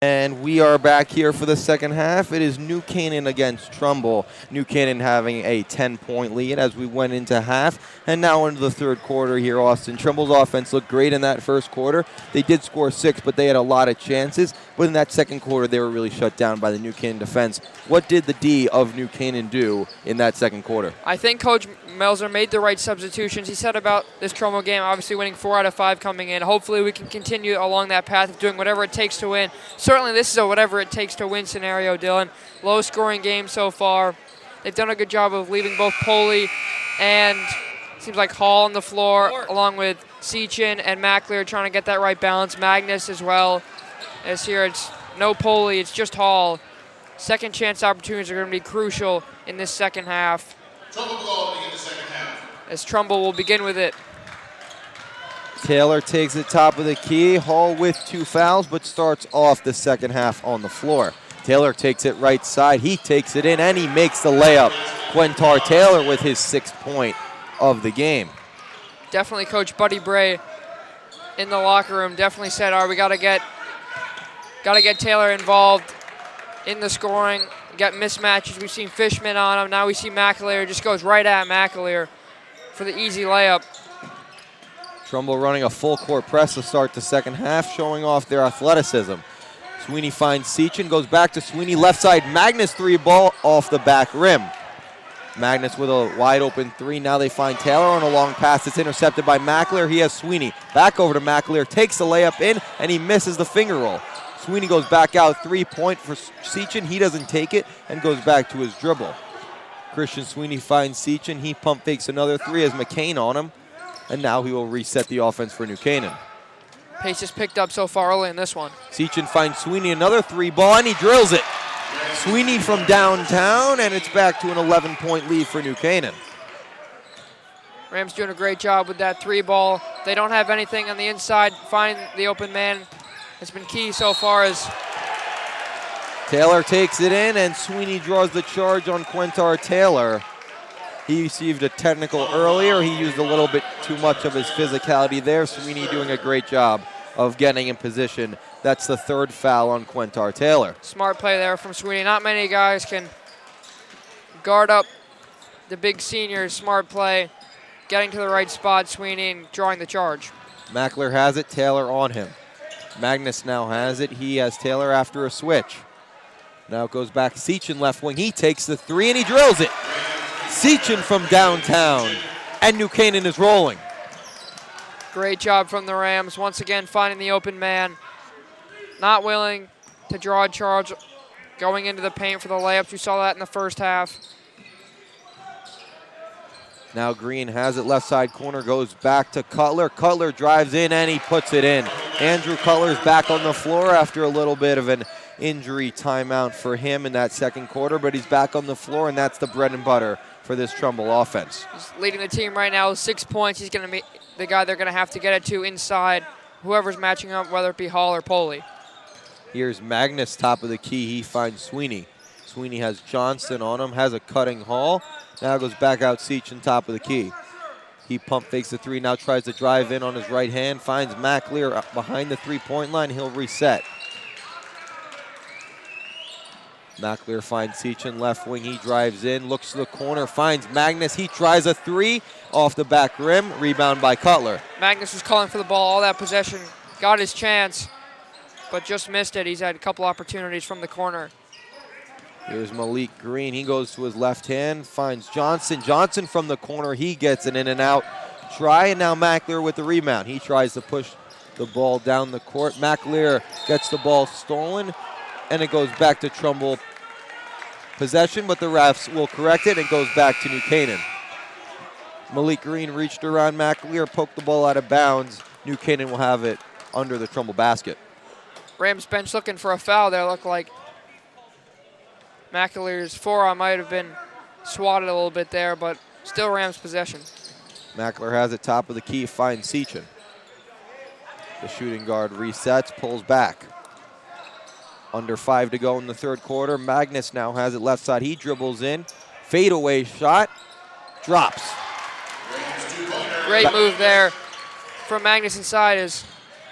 And we are back here for the second half. It is New Canaan against Trumbull. New Canaan having a 10-point lead as we went into half. And now into the third quarter here, Austin. Trumbull's offense looked great in that first quarter. They did score 6, but they had a lot of chances. But in that second quarter, they were really shut down by the New Canaan defense. What did the D of New Canaan do in that second quarter? I think Coach Melzer made the right substitutions. He said about this Trumbull game, obviously winning 4 out of 5 coming in. Hopefully we can continue along that path of doing whatever it takes to win. Certainly this is a whatever it takes to win scenario, Dylan. Low scoring game so far. They've done a good job of leaving both Poley and seems like Hall on the floor, along with Seachin and McAleer trying to get that right balance. Magnus as well. As here it's no Poley, it's just Hall. Second chance opportunities are going to be crucial in this second half. As Trumbull will begin with it. Taylor takes it top of the key. Hall with 2 fouls, but starts off the second half on the floor. Taylor takes it right side. He takes it in, and he makes the layup. Quentar Taylor with his 6th point of the game. Definitely Coach Buddy Bray in the locker room definitely said, all right, we got to get Taylor involved in the scoring. We got mismatches. We've seen Fishman on him. Now we see McAleer. Just goes right at McAleer for the easy layup. Trumbull running a full court press to start the second half, showing off their athleticism. Sweeney finds Seachin, goes back to Sweeney, left side, Magnus 3-ball off the back rim. Magnus with a wide open 3. Now they find Taylor on a long pass. It's intercepted by McAleer. He has Sweeney. Back over to McAleer, takes the layup in, and he misses the finger roll. Sweeney goes back out, 3-point for Seachin. He doesn't take it and goes back to his dribble. Christian Sweeney finds Seachin. He pump fakes another 3 as McCain on him. And now he will reset the offense for New Canaan. Pace has picked up so far early in this one. Seachin finds Sweeney another 3-ball, and he drills it. Sweeney from downtown, and it's back to an 11-point lead for New Canaan. Rams doing a great job with that 3-ball. They don't have anything on the inside. Find the open man has been key so far as Taylor takes it in, and Sweeney draws the charge on Quentar Taylor. He received a technical earlier. He used a little bit too much of his physicality there. Sweeney doing a great job of getting in position. That's the 3rd foul on Quentar Taylor. Smart play there from Sweeney. Not many guys can guard up the big seniors. Smart play, getting to the right spot, Sweeney, and drawing the charge. McAleer has it, Taylor on him. Magnus now has it. He has Taylor after a switch. Now it goes back. Seachin left wing. He takes the 3 and he drills it. Seachin from downtown, and New Canaan is rolling. Great job from the Rams. Once again, finding the open man. Not willing to draw a charge, going into the paint for the layups. We saw that in the first half. Now Green has it left side corner, goes back to Cutler. Cutler drives in, and he puts it in. Andrew Cutler's back on the floor after a little bit of an injury timeout for him in that second quarter, but he's back on the floor, and that's the bread and butter for this Trumbull offense. He's leading the team right now with 6 points. He's going to be the guy they're going to have to get it to inside, whoever's matching up, whether it be Hall or Poley. Here's Magnus, top of the key. He finds Sweeney. Sweeney has Johnston on him, has a cutting Hall. Now goes back out Seachin, top of the key. He pump fakes the 3, now tries to drive in on his right hand, finds McAleer behind the 3-point line. He'll reset. McAleer finds Seachin left wing. He drives in, looks to the corner, finds Magnus. He tries a 3 off the back rim. Rebound by Cutler. Magnus was calling for the ball all that possession. Got his chance, but just missed it. He's had a couple opportunities from the corner. Here's Malik Green. He goes to his left hand, finds Johnson. Johnson from the corner. He gets an in and out try, and now McAleer with the rebound. He tries to push the ball down the court. McAleer gets the ball stolen, and it goes back to Trumbull possession, but the refs will correct it. It goes back to New Canaan. Malik Green reached around McAleer, poked the ball out of bounds. New Canaan will have it under the Trumbull basket. Rams bench looking for a foul there. Looked like McAleer's forearm might have been swatted a little bit there, but still Rams possession. McAleer has it top of the key, finds Seachin. The shooting guard resets, pulls back. Under 5 to go in the third quarter. Magnus now has it left side. He dribbles in. Fadeaway shot. Drops. Great move there from Magnus inside as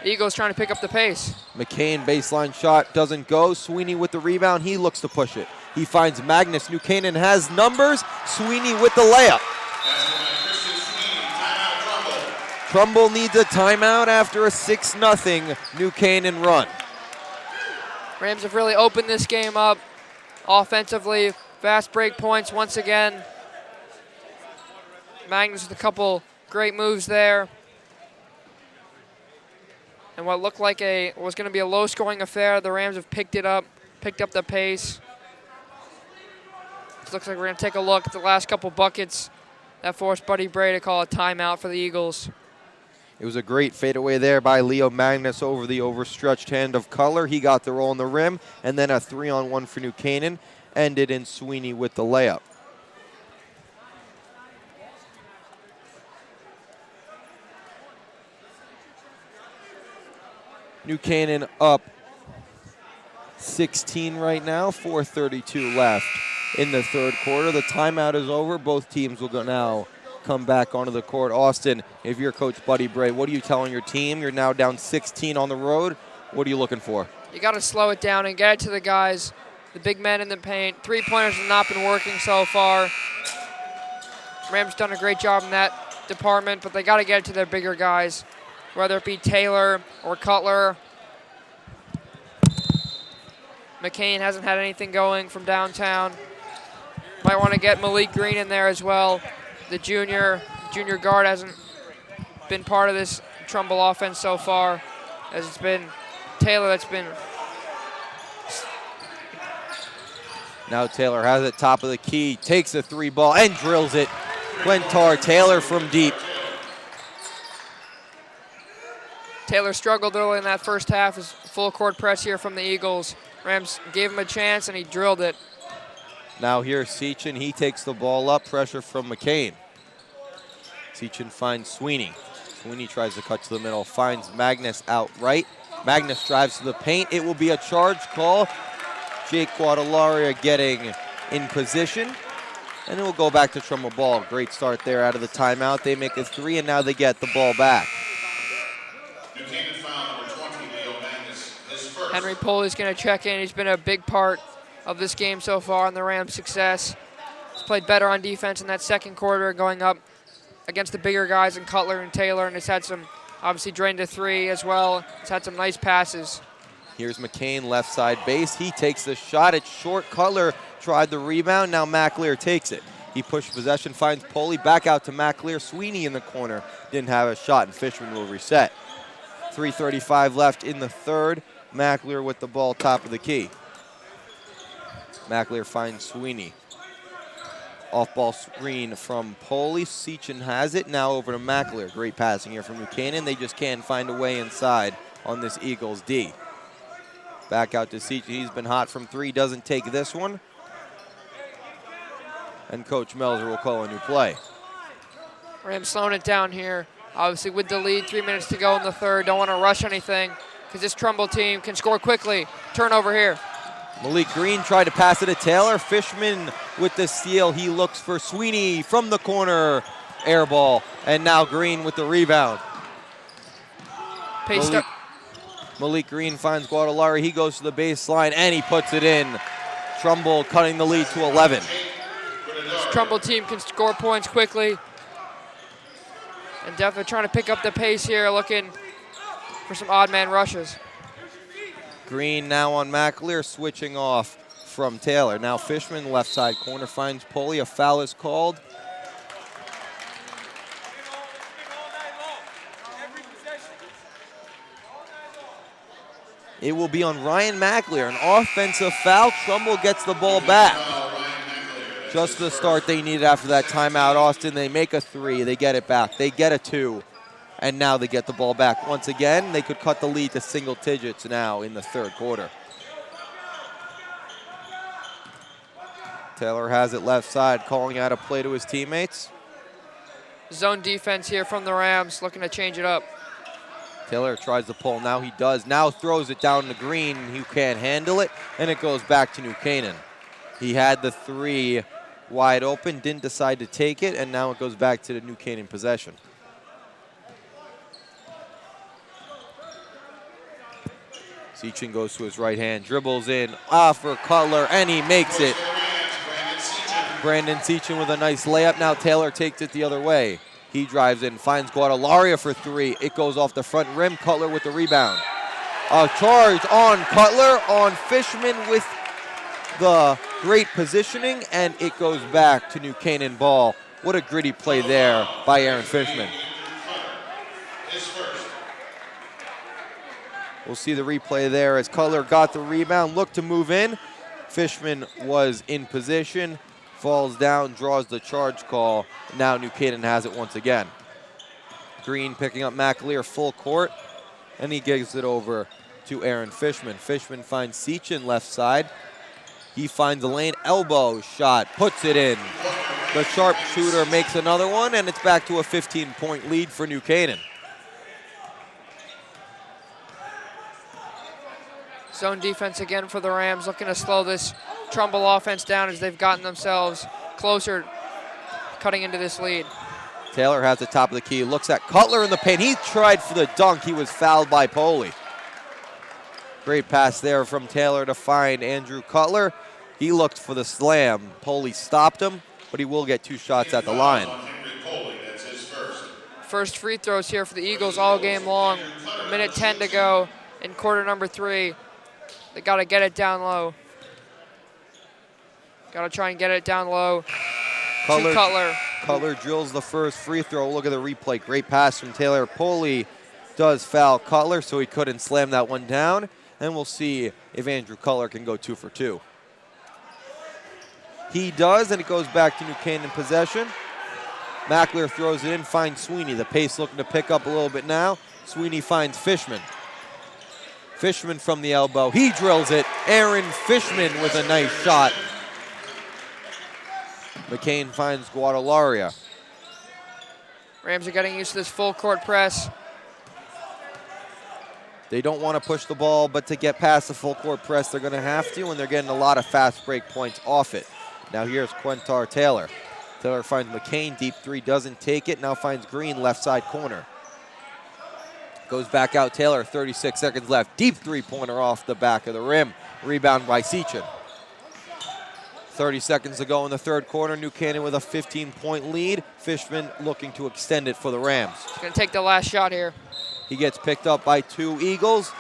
the Eagles trying to pick up the pace. McCain baseline shot doesn't go. Sweeney with the rebound. He looks to push it. He finds Magnus. New Canaan has numbers. Sweeney with the layup. Trumbull needs a timeout after a 6-0 New Canaan run. Rams have really opened this game up offensively. Fast break points once again. Magnus with a couple great moves there. And what looked like was going to be a low-scoring affair, the Rams have picked up the pace. It looks like we're going to take a look at the last couple buckets that forced Buddy Bray to call a timeout for the Eagles. It was a great fadeaway there by Leo Magnus over the overstretched hand of Cutler. He got the roll on the rim, and then a 3-on-1 for New Canaan ended in Sweeney with the layup. New Canaan up 16 right now, 4:32 left in the third quarter. The timeout is over. Both teams will now come back onto the court. Austin, if you're Coach Buddy Bray, what are you telling your team? You're now down 16 on the road. What are you looking for? You got to slow it down and get it to the guys, the big men in the paint. Three-pointers have not been working so far. Rams done a great job in that department, but they got to get it to their bigger guys, whether it be Taylor or Cutler. McCain hasn't had anything going from downtown. Might want to get Malik Green in there as well. The junior guard hasn't been part of this Trumbull offense so far, as it's been Taylor that's been. Now Taylor has it top of the key, takes the three ball and drills it. Quentar Taylor from deep. Taylor struggled early in that first half. His full court press here from the Eagles. Rams gave him a chance and he drilled it. Now here's Seachin. He takes the ball up. Pressure from McCain. Seachin finds Sweeney. Sweeney tries to cut to the middle. Finds Magnus out right. Magnus drives to the paint. It will be a charge call. Jake Guadalaria getting in position. And it will go back to Trumbull ball. Great start there out of the timeout. They make a three, and now they get the ball back. Henry Poley's going to check in. He's been a big part of this game so far and the Rams' success. He's played better on defense in that second quarter, going up against the bigger guys in Cutler and Taylor, and has had some, obviously drained a three as well. He's had some nice passes. Here's McCain, left side base. He takes the shot. It's short. Cutler tried the rebound. Now McAleer takes it. He pushed possession, finds Poley. Back out to McAleer. Sweeney in the corner. Didn't have a shot, and Fishman will reset. 3:35 left in the third. McAleer with the ball top of the key. McAleer finds Sweeney. Off-ball screen from Poley. Seachin has it. Now over to McAleer. Great passing here from New Canaan. They just can't find a way inside on this Eagles D. Back out to Seachin. He's been hot from three. Doesn't take this one. And Coach Melzer will call a new play. Rams slowing it down here. Obviously with the lead, 3 minutes to go in the third. Don't want to rush anything because this Trumbull team can score quickly. Turnover here. Malik Green tried to pass it to Taylor. Fishman with the steal. He looks for Sweeney from the corner. Air ball. And now Green with the rebound. Malik Green finds Guadalari. He goes to the baseline and he puts it in. Trumbull cutting the lead to 11. This Trumbull team can score points quickly. And definitely trying to pick up the pace here, looking for some odd man rushes. Green now on McAleer, switching off from Taylor. Now Fishman, left side corner, finds Poley. A foul is called. It will be on Ryan McAleer, an offensive foul. Trumbull gets the ball back. Just the start they needed after that timeout. Austin, they make a three. They get it back. They get a two. And now they get the ball back. Once again, they could cut the lead to single digits now in the third quarter. Taylor has it left side, calling out a play to his teammates. Zone defense here from the Rams, looking to change it up. Taylor tries to pull. Now he does. Now throws it down to Green, who can't handle it. And it goes back to New Canaan. He had the three wide open, didn't decide to take it, and now it goes back to the New Canaan possession. Seachin goes to his right hand, dribbles in, for Cutler, and he makes it. Brandon Seachin with a nice layup. Now Taylor takes it the other way. He drives in, finds Guadalaria for three. It goes off the front rim. Cutler with the rebound. A charge on Cutler, on Fishman with the great positioning, and it goes back to New Canaan ball. What a gritty play there by Aaron Fishman. We'll see the replay there as Cutler got the rebound, looked to move in. Fishman was in position, falls down, draws the charge call. Now New Canaan has it once again. Green picking up McAleer full court, and he gives it over to Aaron Fishman. Fishman finds Seachin left side. He finds the lane, elbow shot, puts it in. The sharpshooter makes another one, and it's back to a 15-point lead for New Canaan. Zone defense again for the Rams, looking to slow this Trumbull offense down as they've gotten themselves closer, cutting into this lead. Taylor has the top of the key, looks at Cutler in the paint. He tried for the dunk. He was fouled by Poley. Great pass there from Taylor to find Andrew Cutler. He looked for the slam. Poley stopped him, but he will get two shots at the line. First free throws here for the Eagles all game long. A minute 10 to go in quarter number 3. They got to get it down low. Got to try and get it down low to Cutler. Cutler drills the first free throw. Look at the replay. Great pass from Taylor. Poley does foul Cutler, so he couldn't slam that one down. And we'll see if Andrew Cutler can go 2 for 2. He does, and it goes back to New Canaan possession. McAleer throws it in, finds Sweeney. The pace looking to pick up a little bit now. Sweeney finds Fishman. Fishman from the elbow. He drills it. Aaron Fishman with a nice shot. McCain finds Guadalaria. Rams are getting used to this full court press. They don't want to push the ball, but to get past the full court press, they're going to have to, and they're getting a lot of fast break points off it. Now here's Quentar Taylor. Taylor finds McCain, deep three, doesn't take it. Now finds Green, left side corner. Goes back out Taylor, 36 seconds left. Deep three-pointer off the back of the rim. Rebound by Seachin. 30 seconds to go in the third quarter. New Canaan with a 15-point lead. Fishman looking to extend it for the Rams. He's going to take the last shot here. He gets picked up by 2 Eagles.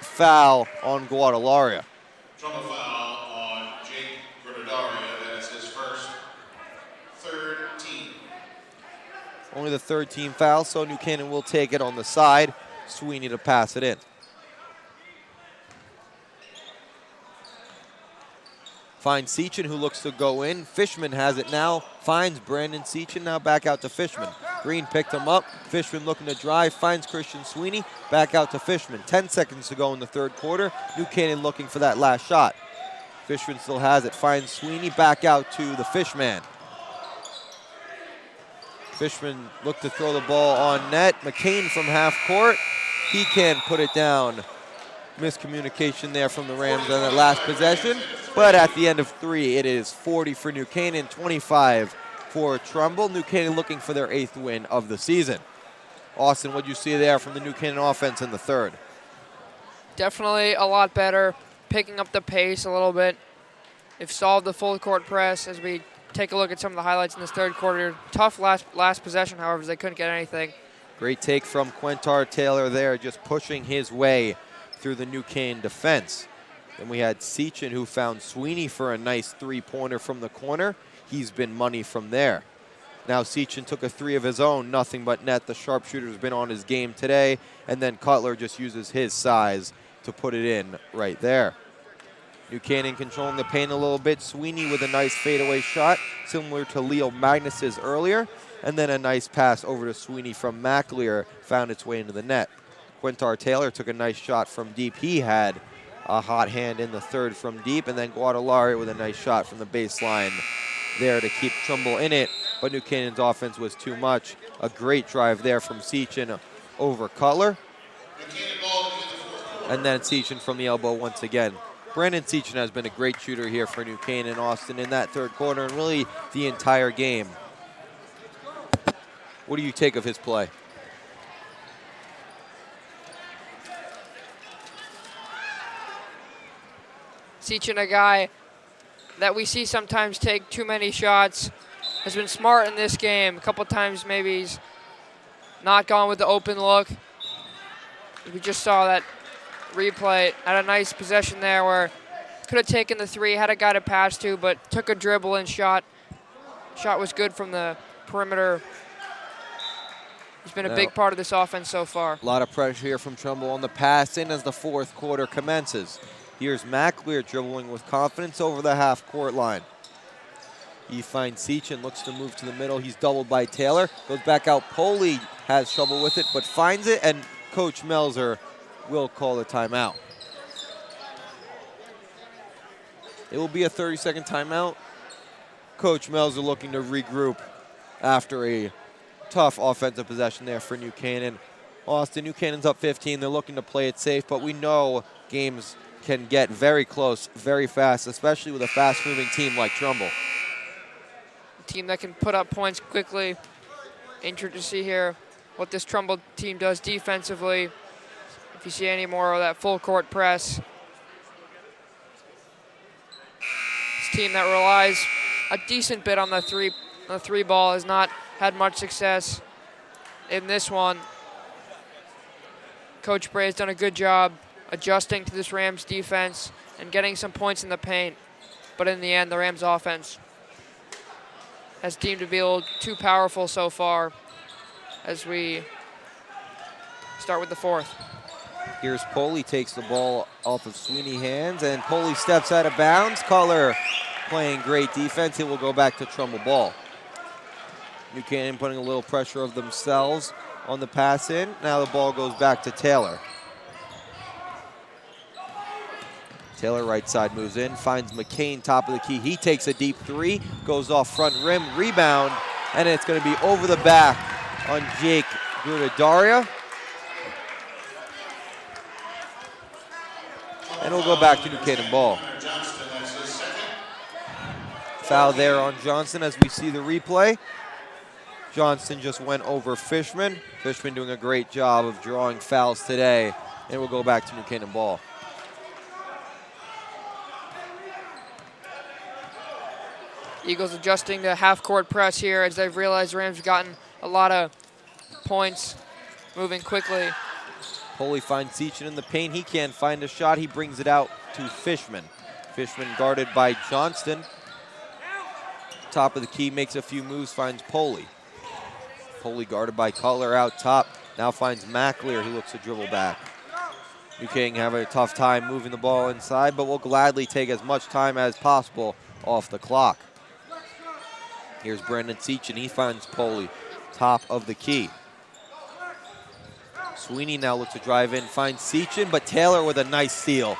Foul on Guadalaria. Trouble foul on Jake Guadalaria. That is his first, third team. Only the third team foul, so New Canaan will take it on the side. Sweeney to pass it in. Finds Seachin, who looks to go in. Fishman has it now. Finds Brandon Seachin, now back out to Fishman. Green picked him up. Fishman looking to drive. Finds Christian Sweeney. Back out to Fishman. 10 seconds to go in the third quarter. New Canaan looking for that last shot. Fishman still has it. Finds Sweeney. Back out to the Fishman. Fishman looked to throw the ball on net. McCain from half court. He can put it down. Miscommunication there from the Rams on that last possession. But at the end of 3, it is 40 for New Canaan, 25 for Trumbull. New Canaan looking for their 8th win of the season. Austin, what did you see there from the New Canaan offense in the third? Definitely a lot better, picking up the pace a little bit. They've solved the full court press as we take a look at some of the highlights in this third quarter. Tough last possession, however, as they couldn't get anything. Great take from Quentar Taylor there, just pushing his way through the New Canaan defense. Then we had Seachin, who found Sweeney for a nice three-pointer from the corner. He's been money from there. Now Seachin took a 3 of his own, nothing but net. The sharpshooter's been on his game today. And then Cutler just uses his size to put it in right there. New Canaan controlling the paint a little bit. Sweeney with a nice fadeaway shot, similar to Leo Magnus's earlier. And then a nice pass over to Sweeney from McAleer found its way into the net. Quentar Taylor took a nice shot from deep. He had a hot hand in the third from deep, and then Guadalaria with a nice shot from the baseline there to keep Trumbull in it. But New Canaan's offense was too much. A great drive there from Seachin over Cutler. And then Seachin from the elbow once again. Brandon Seachin has been a great shooter here for New Canaan, Austin, in that third quarter and really the entire game. What do you take of his play? Seachin, a guy that we see sometimes take too many shots, has been smart in this game. A couple times maybe he's not gone with the open look. We just saw that replay. Had a nice possession there where could have taken the three, had a guy to pass to, but took a dribble and shot. Shot was good from the perimeter. He's been a big part of this offense so far. A lot of pressure here from Trumbull on the pass in as the fourth quarter commences. Here's McAleer dribbling with confidence over the half-court line. He finds Seachin, looks to move to the middle. He's doubled by Taylor. Goes back out. Poley has trouble with it, but finds it, and Coach Melzer will call the timeout. It will be a 30-second timeout. Coach Melzer looking to regroup after a tough offensive possession there for New Canaan. Austin, New Canaan's up 15. They're looking to play it safe, but we know games can get very close, very fast, especially with a fast-moving team like Trumbull. A team that can put up points quickly. Interesting to see here what this Trumbull team does defensively. If you see any more of that full-court press. This team that relies a decent bit on the three ball has not had much success in this one. Coach Bray's done a good job adjusting to this Rams defense and getting some points in the paint. But in the end, the Rams offense has deemed to be a little too powerful so far as we start with the fourth. Here's Poley, takes the ball off of Sweeney's hands, and Poley steps out of bounds. Cutler playing great defense. It will go back to Trumbull ball. New Canaan putting a little pressure of themselves on the pass in. Now the ball goes back to Taylor. Taylor right side moves in, finds McCain top of the key. He takes a deep three, goes off front rim, rebound, and it's going to be over the back on Jake Grudadaria. And it'll go back to New Canaan ball. Foul there on Johnson as we see the replay. Johnston just went over Fishman. Fishman doing a great job of drawing fouls today. And we'll go back to New Canaan ball. Eagles adjusting to half-court press here as they've realized the Rams have gotten a lot of points moving quickly. Poley finds Seachin in the paint. He can't find a shot. He brings it out to Fishman. Fishman guarded by Johnston. Top of the key, makes a few moves, finds Poley. Poley guarded by Cutler out top. Now finds McAleer, who looks to dribble back. New Canaan having a tough time moving the ball inside, but will gladly take as much time as possible off the clock. Here's Brendan Seachin. He finds Poley, top of the key. Sweeney now looks to drive in, finds Seachin, but Taylor with a nice steal.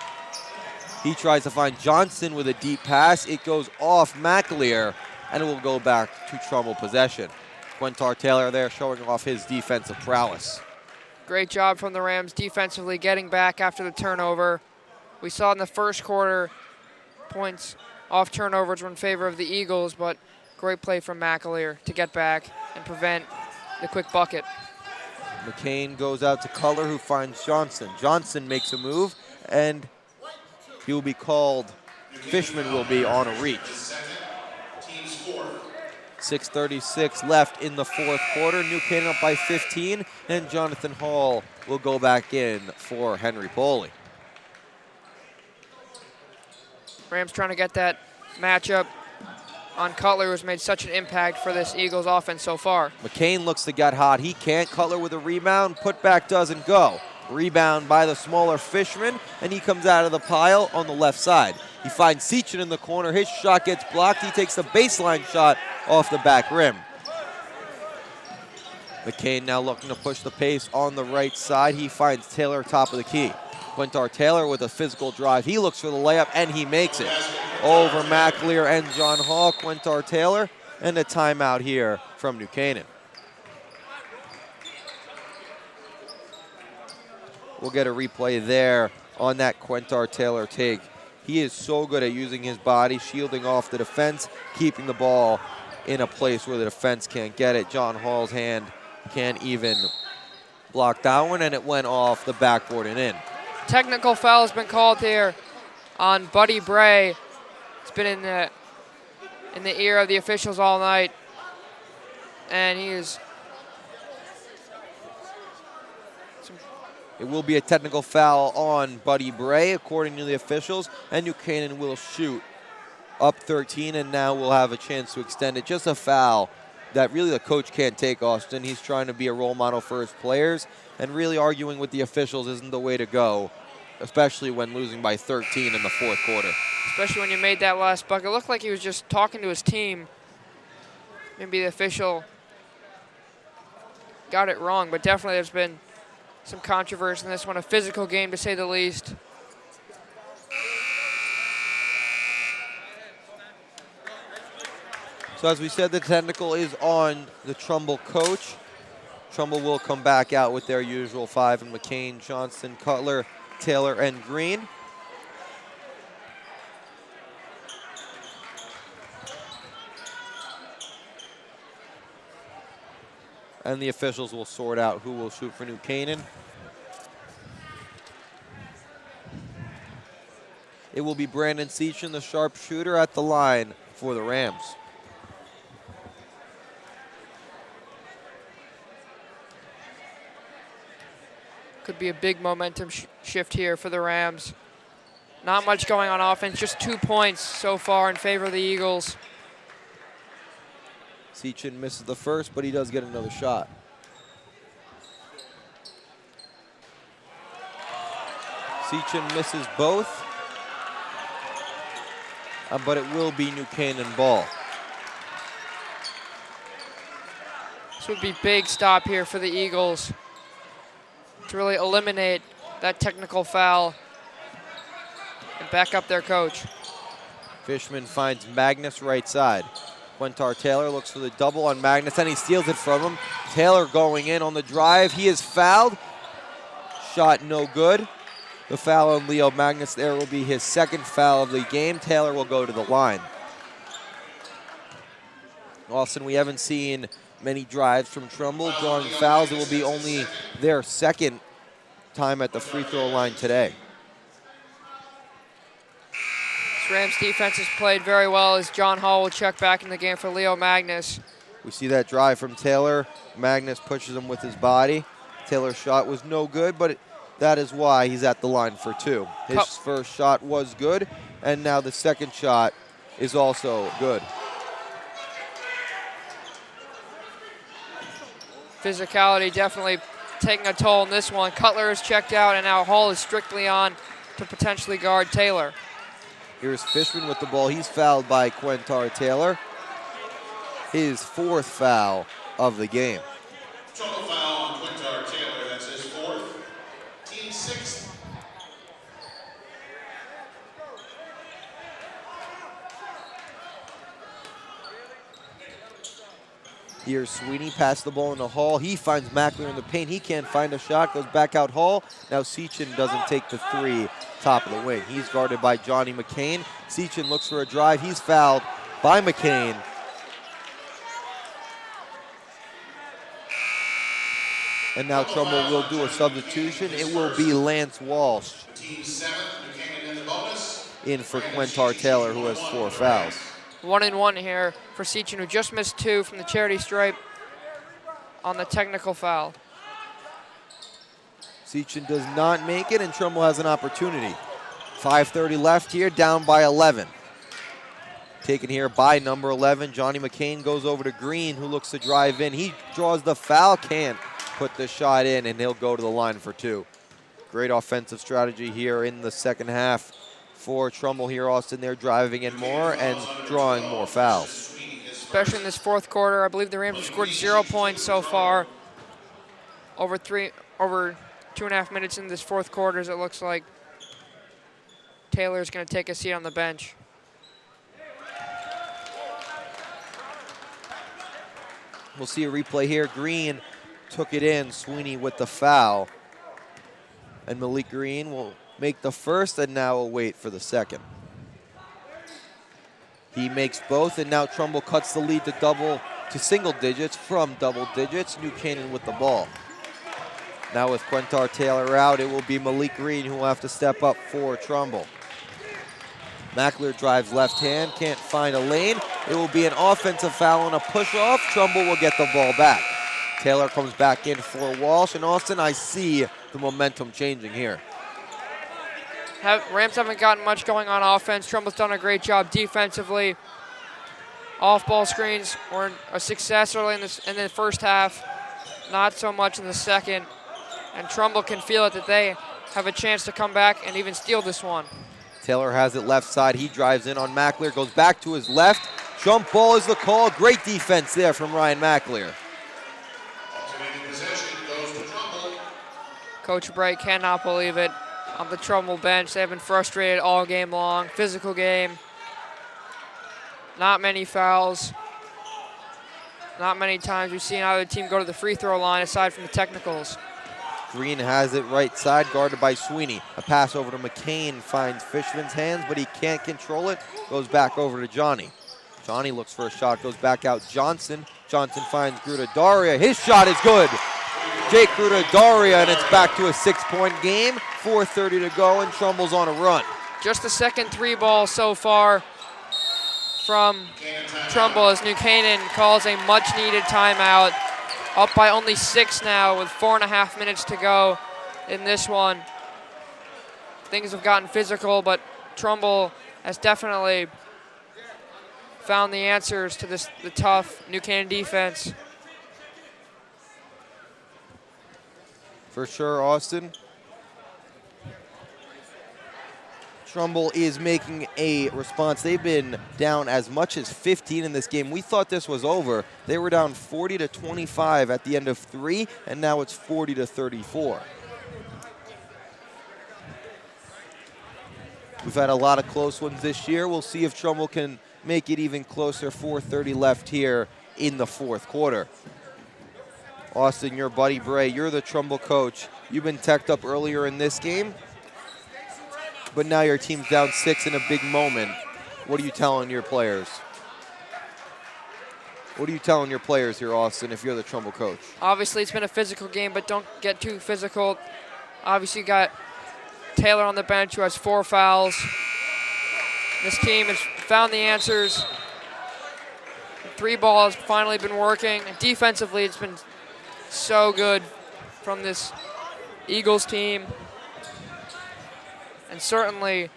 He tries to find Johnson with a deep pass. It goes off McAleer, and it will go back to Trumbull possession. Quintar Taylor there showing off his defensive prowess. Great job from the Rams defensively getting back after the turnover. We saw in the first quarter points off turnovers were in favor of the Eagles, but great play from McAleer to get back and prevent the quick bucket. McCain goes out to Cutler, who finds Johnson. Johnson makes a move, and he will be called. Fishman will be on a reach. 6:36 left in the fourth quarter. New Canaan up by 15, and Jonathan Hall will go back in for Henry Poley. Rams trying to get that matchup on Cutler, who's made such an impact for this Eagles offense so far. McCain looks to get hot. He can't. Cutler with a rebound. Putback doesn't go. Rebound by the smaller Fishman, and he comes out of the pile on the left side. He finds Seachin in the corner. His shot gets blocked. He takes the baseline shot off the back rim. McCain now looking to push the pace on the right side. He finds Taylor top of the key. Quintar Taylor with a physical drive. He looks for the layup, and he makes it. Over McAleer and John Hall. Quintar Taylor, and a timeout here from New Canaan. We'll get a replay there on that Quintar Taylor take. He is so good at using his body, shielding off the defense, keeping the ball in a place where the defense can't get it. John Hall's hand can't even block that one, and it went off the backboard and in. Technical foul has been called here on Buddy Bray. It's been in the ear of the officials all night, and he is. It will be a technical foul on Buddy Bray, according to the officials, and New Canaan will shoot up 13, and now we'll have a chance to extend it. Just a foul that really the coach can't take, Austin. He's trying to be a role model for his players, and really arguing with the officials isn't the way to go, especially when losing by 13 in the fourth quarter. Especially when you made that last bucket. It looked like he was just talking to his team. Maybe the official got it wrong, but definitely there's been some controversy in this one, a physical game to say the least. So as we said, the technical is on the Trumbull coach. Trumbull will come back out with their usual five, and McCain, Johnston, Cutler, Taylor, and Green. And the officials will sort out who will shoot for New Canaan. It will be Brandon Seachin, the sharpshooter, at the line for the Rams. Could be a big momentum shift here for the Rams. Not much going on offense, just 2 points so far in favor of the Eagles. Seachin misses the first, but he does get another shot. Seachin misses both, but it will be New Canaan ball. This would be big stop here for the Eagles to really eliminate that technical foul and back up their coach. Fishman finds Magnus right side. Quentar Taylor looks for the double on Magnus, and he steals it from him. Taylor going in on the drive. He is fouled. Shot no good. The foul on Leo Magnus there will be his second foul of the game. Taylor will go to the line. Austin, we haven't seen many drives from Trumbull drawing fouls. It will be only their second time at the free throw line today. Rams defense has played very well as John Hall will check back in the game for Leo Magnus. We see that drive from Taylor. Magnus pushes him with his body. Taylor's shot was no good, but that is why he's at the line for two. His first shot was good, and now the second shot is also good. Physicality definitely taking a toll in this one. Cutler is checked out, and now Hall is strictly on to potentially guard Taylor. Here's Fishman with the ball. He's fouled by Quentar Taylor. His fourth foul of the game. Trouble foul on Quentar Taylor. That's his fourth. Team sixth. Here's Sweeney, pass the ball into Hall. He finds Mackler in the paint. He can't find a shot, goes back out Hall. Now Seachin doesn't take the three, top of the wing. He's guarded by Johnny McCain. Seachin looks for a drive. He's fouled by McCain. And now Trumbull will do a substitution. It will be Lance Walsh Team seventh. New Canaan in the bonus. in for Quentar Taylor, who has 4 fouls. 1-and-1 here for Seachin, who just missed 2 from the charity stripe on the technical foul. Seachin does not make it, and Trumbull has an opportunity. 5:30 left here, down by 11. Taken here by number 11, Johnny McCain goes over to Green, who looks to drive in. He draws the foul, can't put the shot in, and he'll go to the line for 2. Great offensive strategy here in the second half for Trumbull here, Austin. They're driving in more and drawing more fouls. Especially in this fourth quarter. I believe the Rams have scored 0 points so far. Over 2.5 minutes in this fourth quarter, as it looks like. Taylor's going to take a seat on the bench. We'll see a replay here. Green took it in. Sweeney with the foul. And Malik Green will make the first, and now will wait for the second. He makes both, and now Trumbull cuts the lead to single digits from double digits. New Canaan with the ball. Now with Quentar Taylor out, it will be Malik Green who will have to step up for Trumbull. McAleer drives left hand, can't find a lane. It will be an offensive foul and a push-off. Trumbull will get the ball back. Taylor comes back in for Walsh, and Austin, I see the momentum changing here. Rams haven't gotten much going on offense. Trumbull's done a great job defensively. Off-ball screens were a success early in the first half, not so much in the second. And Trumbull can feel it that they have a chance to come back and even steal this one. Taylor has it left side. He drives in on McAleer, goes back to his left. Jump ball is the call. Great defense there from Ryan McAleer. Coach Bright cannot believe it. On the Trumbull bench, they've been frustrated all game long. Physical game. Not many fouls. Not many times we've seen either team go to the free throw line aside from the technicals. Green has it right side, guarded by Sweeney. A pass over to McCain, finds Fishman's hands, but he can't control it. Goes back over to Johnny. Johnny looks for a shot, goes back out Johnson. Johnson finds Grudadaria. His shot is good. Jake Grudadaria, and it's back to a 6-point game. 4:30 to go, and Trumbull's on a run. Just the second three ball so far from Trumbull as New Canaan calls a much-needed timeout. Up by only 6 now with 4.5 minutes to go in this one. Things have gotten physical, but Trumbull has definitely found the answers to the tough New Canaan defense. For sure, Austin. Trumbull is making a response. They've been down as much as 15 in this game. We thought this was over. They were down 40-25 at the end of 3, and now it's 40-34. We've had a lot of close ones this year. We'll see if Trumbull can make it even closer. 4:30 left here in the fourth quarter. Austin, your buddy Bray, you're the Trumbull coach. You've been teched up earlier in this game, but now your team's down 6 in a big moment. What are you telling your players? What are you telling your players here, Austin, if you're the Trumbull coach? Obviously, it's been a physical game, but don't get too physical. Obviously, you got Taylor on the bench who has 4 fouls. This team has found the answers. The 3-ball has finally been working. And defensively, it's been so good from this Eagles team. And certainly,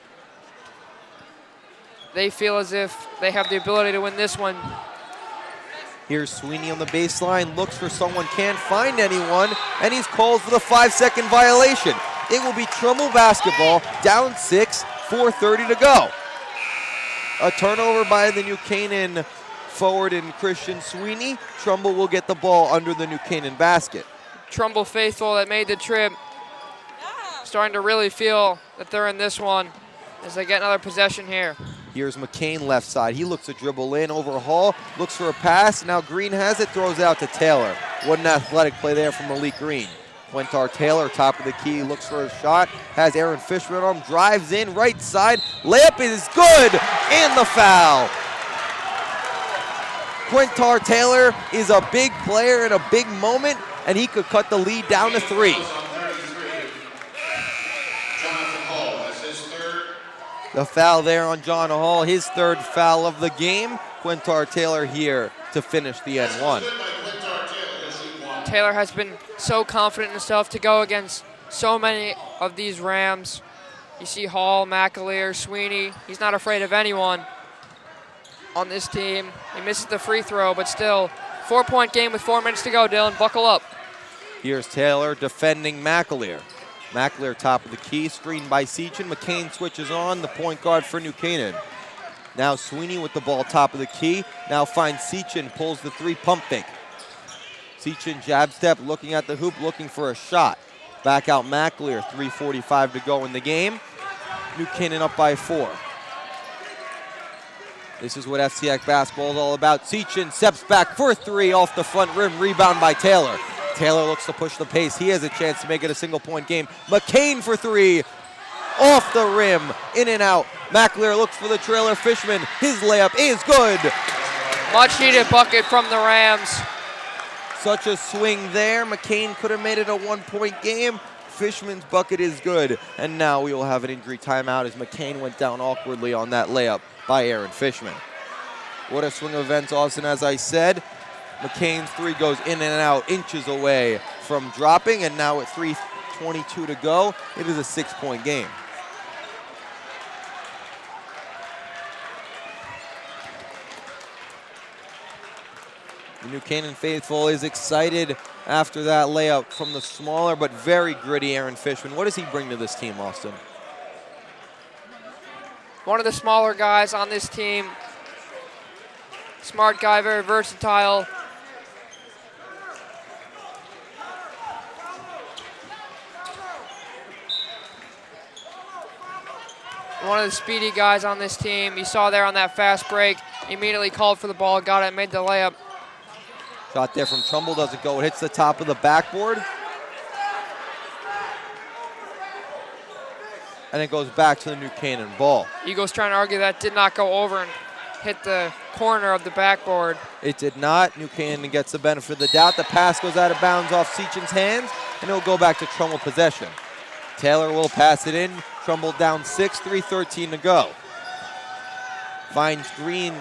they feel as if they have the ability to win this one. Here's Sweeney on the baseline, looks for someone, can't find anyone, and he's called for the 5-second violation. It will be Trumbull basketball, down 6, 4:30 to go. A turnover by the New Canaan forward in Christian Sweeney. Trumbull will get the ball under the New Canaan basket. Trumbull faithful that made the trip starting to really feel that they're in this one as they get another possession here. Here's McCain left side. He looks to dribble in over Hall, looks for a pass. Now Green has it, throws out to Taylor. What an athletic play there from Malik Green. Quintar Taylor, top of the key, looks for a shot, has Aaron Fishman on him, drives in, right side, layup is good, and the foul. Quintar Taylor is a big player in a big moment, and he could cut the lead down to 3. The foul there on John Hall, his 3rd foul of the game. Quintar Taylor here to finish the N1. Taylor has been so confident in himself to go against so many of these Rams. You see Hall, McAleer, Sweeney. He's not afraid of anyone on this team. He misses the free throw, but still, 4-point game with 4 minutes to go, Dylan. Buckle up. Here's Taylor defending McAleer. McAleer top of the key, screened by Seachin. McCain switches on, the point guard for New Canaan. Now Sweeney with the ball top of the key. Now finds Seachin, pulls the 3, pump fake. Seachin jab step, looking at the hoop, looking for a shot. Back out McAleer, 3:45 to go in the game. New Canaan up by 4. This is what FCX basketball is all about. Seachin steps back for 3 off the front rim, rebound by Taylor. Taylor looks to push the pace. He has a chance to make it a single-point game. McCain for 3, off the rim, in and out. McAleer looks for the trailer. Fishman, his layup is good. Much-needed bucket from the Rams. Such a swing there. McCain could have made it a 1-point game. Fishman's bucket is good, and now we will have an injury timeout as McCain went down awkwardly on that layup by Aaron Fishman. What a swing of events, Austin, as I said. McCain's three goes in and out, inches away from dropping, and now at 3:22 to go, it is a 6-point game. The New Canaan faithful is excited after that layup from the smaller but very gritty Aaron Fishman. What does he bring to this team, Austin? One of the smaller guys on this team. Smart guy, very versatile. One of the speedy guys on this team. You saw there on that fast break, immediately called for the ball, got it, made the layup. Shot there from Trumbull doesn't go. It hits the top of the backboard. And it goes back to the New Canaan ball. Eagles trying to argue that did not go over and hit the corner of the backboard. It did not. New Canaan gets the benefit of the doubt. The pass goes out of bounds off Seachen's hands, and it'll go back to Trumbull possession. Taylor will pass it in. Trumbull down 6, 3:13 to go. Finds Green,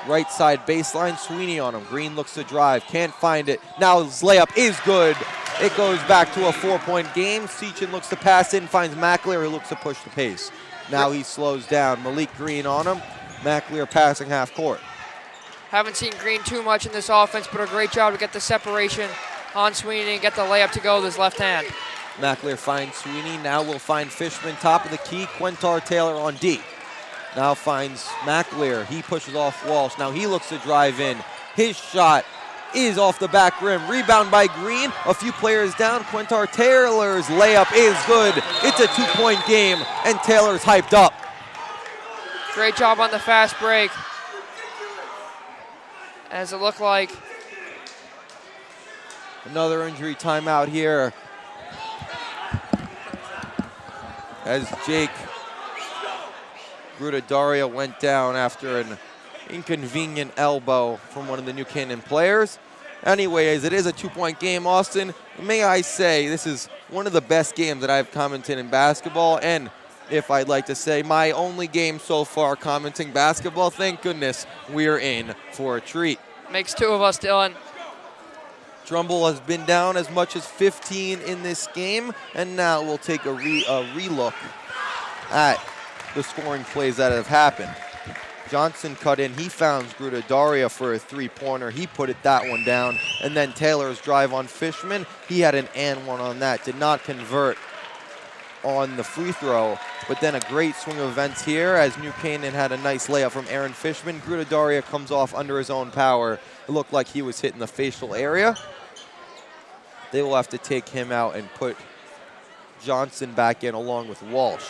right side baseline. Sweeney on him. Green looks to drive, can't find it. Now his layup is good. It goes back to a 4-point game. Seachin looks to pass in, finds McAleer, who looks to push the pace. Now he slows down. Malik Green on him. McAleer passing half court. Haven't seen Green too much in this offense, but a great job to get the separation on Sweeney and get the layup to go with his left hand. McAleer finds Sweeney. Now will find Fishman, top of the key. Quintar Taylor on D. Now finds McAleer. He pushes off Walsh. Now he looks to drive in. His shot is off the back rim. Rebound by Green. A few players down. Quintar Taylor's layup is good. It's a 2-point game, and Taylor's hyped up. Great job on the fast break. As it looked like. Another injury timeout here. As Jake Grudadaria went down after an inconvenient elbow from one of the New Canaan players. Anyways, it is a 2-point game, Austin. May I say, this is one of the best games that I've commented in basketball, and if I'd like to say, my only game so far commenting basketball. Thank goodness we're in for a treat. Makes two of us, Dylan. Trumbull has been down as much as 15 in this game, and now we'll take a relook at the scoring plays that have happened. Johnson cut in. He found Grudadaria for a three-pointer. He put it that one down. And then Taylor's drive on Fishman. He had an and one on that. Did not convert on the free throw. But then a great swing of events here as New Canaan had a nice layup from Aaron Fishman. Grudadaria comes off under his own power. It looked like he was hitting the facial area. They will have to take him out and put Johnson back in along with Walsh.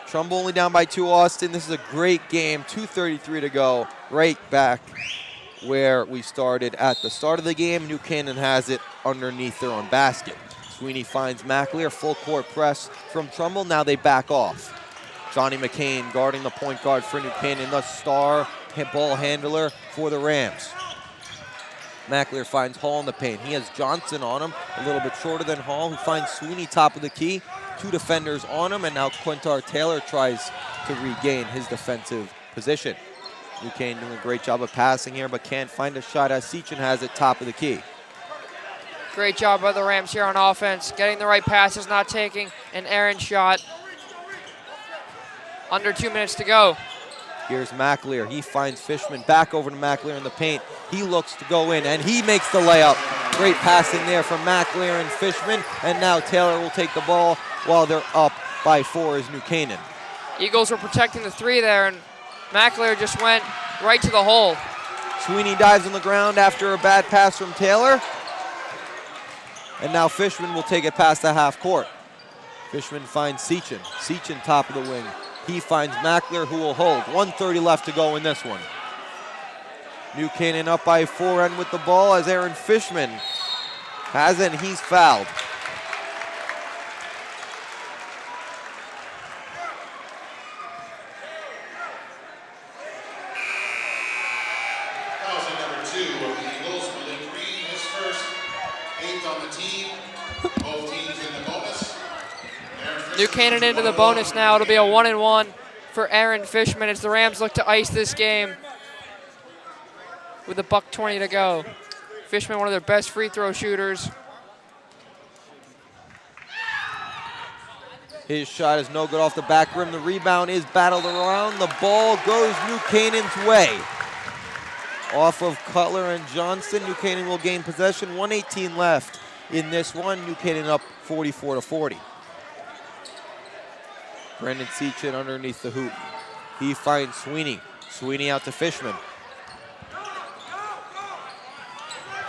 Trumbull only down by 2, Austin. This is a great game. 2:33 to go. Right back where we started at the start of the game. New Canaan has it underneath their own basket. Sweeney finds McAleer. Full court press from Trumbull. Now they back off. Johnny McCain guarding the point guard for New Canaan, the star ball handler for the Rams. McAleer finds Hall in the paint. He has Johnson on him, a little bit shorter than Hall, who finds Sweeney top of the key. 2 defenders on him, and now Quintar Taylor tries to regain his defensive position. New Canaan doing a great job of passing here, but can't find a shot as Seachin has it top of the key. Great job by the Rams here on offense. Getting the right passes, not taking an errant shot. Under 2 minutes to go. Here's McAleer. He finds Fishman. Back over to McAleer in the paint. He looks to go in, and he makes the layup. Great passing there from McAleer and Fishman. And now Taylor will take the ball while they're up by 4 as New Canaan. Eagles were protecting the 3 there, and McAleer just went right to the hole. Sweeney dives on the ground after a bad pass from Taylor. And now Fishman will take it past the half court. Fishman finds Seachin. Seachin top of the wing. He finds McAleer, who will hold. 1:30 left to go in this one. New Canaan up by 4 and with the ball as Aaron Fishman has it, and he's fouled. Fouls at number 2 of the Eagles. Malik Green, his first, 8th on the team. Both teams in the bonus. New Canaan into the bonus now. It'll be a 1-1 for Aaron Fishman as the Rams look to ice this game with a $1:20 to go. Fishman, one of their best free throw shooters. His shot is no good off the back rim. The rebound is battled around. The ball goes New Canaan's way. Off of Cutler and Johnson, New Canaan will gain possession. 1:18 left in this one. New Canaan up 44-40. Brendan Seachin underneath the hoop. He finds Sweeney. Sweeney out to Fishman.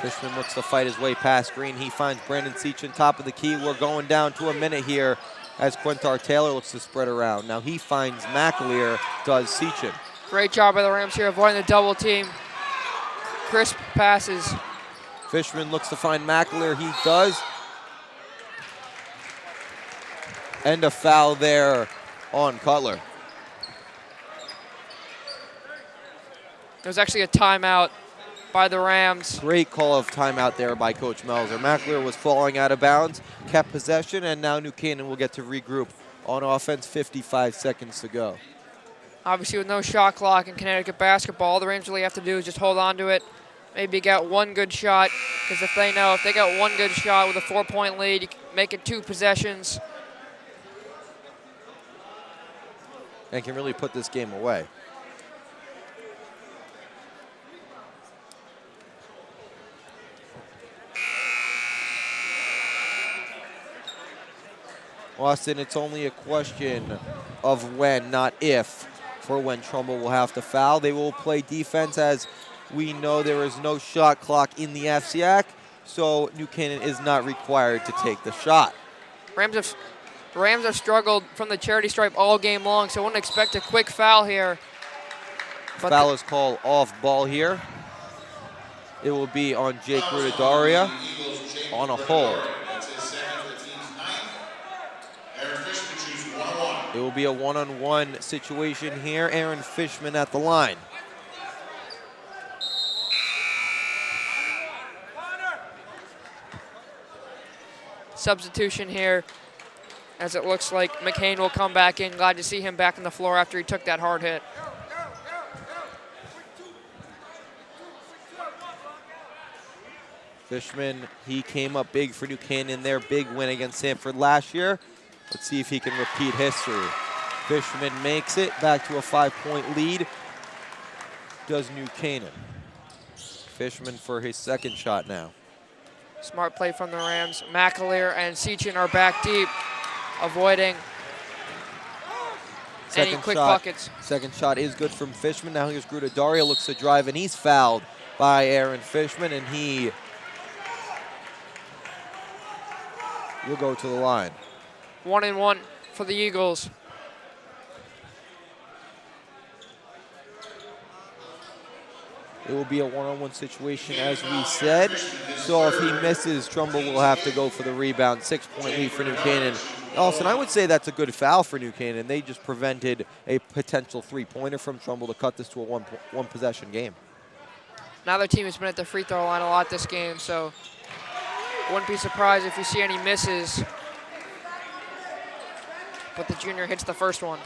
Fishman looks to fight his way past Green. He finds Brandon Seachin, top of the key. We're going down to a minute here as Quintar Taylor looks to spread around. Now he finds McAleer, does Seachin. Great job by the Rams here avoiding the double team. Crisp passes. Fishman looks to find McAleer. He does. And a foul there on Cutler. It was actually a timeout by the Rams. Great call of timeout there by Coach Melzer. McAleer was falling out of bounds, kept possession, and now New Canaan will get to regroup on offense. 55 seconds to go. Obviously, with no shot clock in Connecticut basketball, all the Rams really have to do is just hold on to it. Maybe get one good shot, because if they got one good shot with a 4-point lead, you can make it 2 possessions. And can really put this game away. Austin, it's only a question of when, not if, for when Trumbull will have to foul. They will play defense, as we know there is no shot clock in the FCAC, so New Canaan is not required to take the shot. Rams have struggled from the charity stripe all game long, so I wouldn't expect a quick foul here. But foul is called off ball here. It will be on Jake Rudadaria on a hold. It will be a one-on-one situation here. Aaron Fishman at the line. Substitution here, as it looks like McCain will come back in. Glad to see him back on the floor after he took that hard hit. Fishman, he came up big for New Canaan, their big win against Sanford last year. Let's see if he can repeat history. Fishman makes it back to a 5-point lead. Does New Canaan. Fishman for his second shot now. Smart play from the Rams. McAleer and Seachin are back deep, avoiding any quick buckets. Second shot is good from Fishman. Now here's Grudadaria, looks to drive, and he's fouled by Aaron Fishman, and he will go to the line. 1-1 for the Eagles. It will be a one-on-one situation, as we said. So if he misses, Trumbull will have to go for the rebound. 6-point lead for New Canaan. Austin, I would say that's a good foul for New Canaan. They just prevented a potential 3-pointer from Trumbull to cut this to a one-possession game. Now their team has been at the free throw line a lot this game, so wouldn't be surprised if you see any misses. But the junior hits the first one.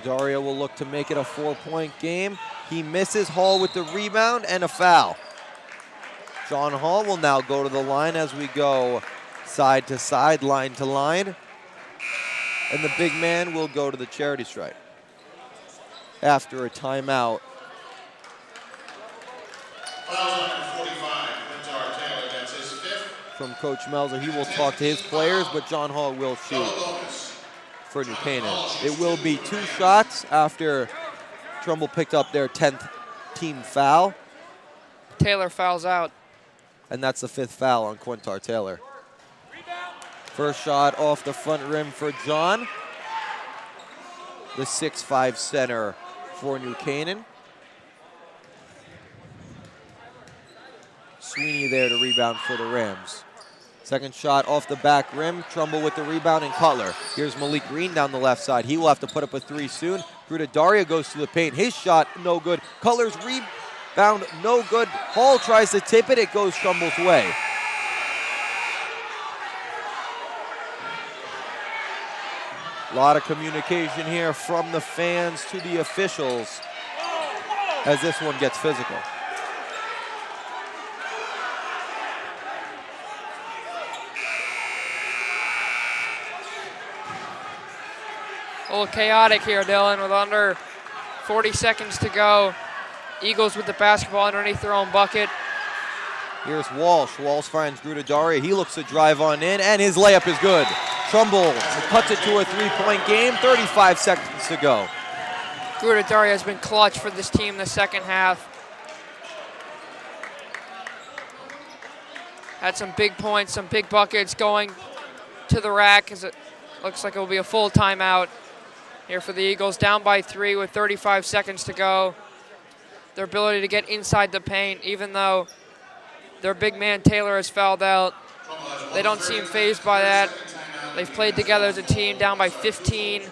Dario will look to make it a 4-point game. He misses. Hall with the rebound and a foul. John Hall will now go to the line as we go side to side, line to line. And the big man will go to the charity stripe after a timeout. From Coach Melzer, he will talk to his players, but John Hall will shoot for New Canaan. It will be 2 shots after Trumbull picked up their 10th team foul. Taylor fouls out. And that's the 5th foul on Quintar Taylor. First shot off the front rim for John. The 6'5" center for New Canaan. Sweeney there to rebound for the Rams. Second shot off the back rim. Trumbull with the rebound and Cutler. Here's Malik Green down the left side. He will have to put up a 3 soon. Grudadaria goes to the paint. His shot, no good. Cutler's rebound, no good. Hall tries to tip it. It goes Trumbull's way. A lot of communication here from the fans to the officials as this one gets physical. A little chaotic here, Dylan, with under 40 seconds to go. Eagles with the basketball underneath their own bucket. Here's Walsh. Walsh finds Grudadaria. He looks to drive on in, and his layup is good. Trumbull cuts it to a three-point game, 35 seconds to go. Grudadaria has been clutch for this team in the second half. Had some big points, some big buckets going to the rack as it looks like it will be a full timeout here for the Eagles. Down by 3 with 35 seconds to go. Their ability to get inside the paint, even though their big man Taylor has fouled out, they don't seem fazed by that. They've played together as a team, down by 15.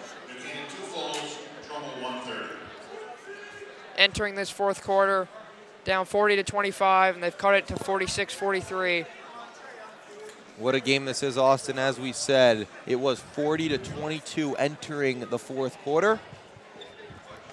Entering this fourth quarter, down 40-25, and they've cut it to 46-43. What a game this is, Austin. As we said, it was 40-22 entering the fourth quarter.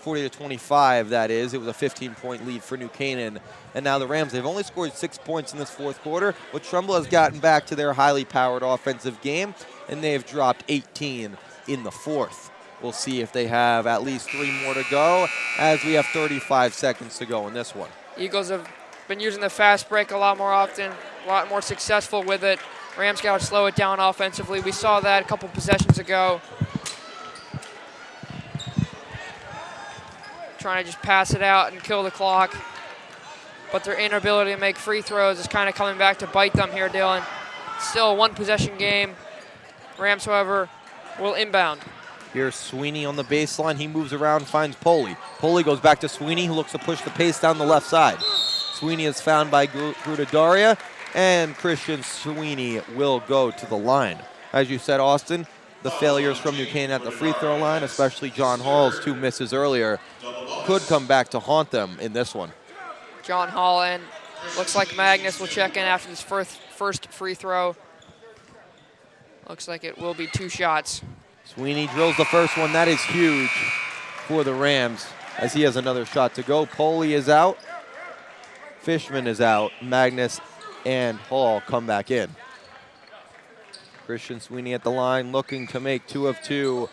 40-25, that is. It was a 15-point lead for New Canaan. And now the Rams, they've only scored 6 points in this fourth quarter, but Trumbull has gotten back to their highly powered offensive game, and they have dropped 18 in the fourth. We'll see if they have at least 3 more to go, as we have 35 seconds to go in this one. Eagles have been using the fast break a lot more often, a lot more successful with it. Rams got to slow it down offensively. We saw that a couple possessions ago. Trying to just pass it out and kill the clock. But their inability to make free throws is kind of coming back to bite them here, Dylan. Still a one-possession game. Rams, however, will inbound. Here's Sweeney on the baseline. He moves around, finds Poley. Poley goes back to Sweeney, who looks to push the pace down the left side. Sweeney is found by Grudadaria, and Christian Sweeney will go to the line. As you said, Austin, the failures from New Canaan at the free throw line, especially John Hall's 2 misses earlier, could come back to haunt them in this one. John Hall, and looks like Magnus will check in after this first free throw. Looks like it will be 2 shots. Sweeney drills the first one. That is huge for the Rams as he has another shot to go. Poley is out. Fishman is out. Magnus and Hall come back in. Christian Sweeney at the line looking to make 2 of 2.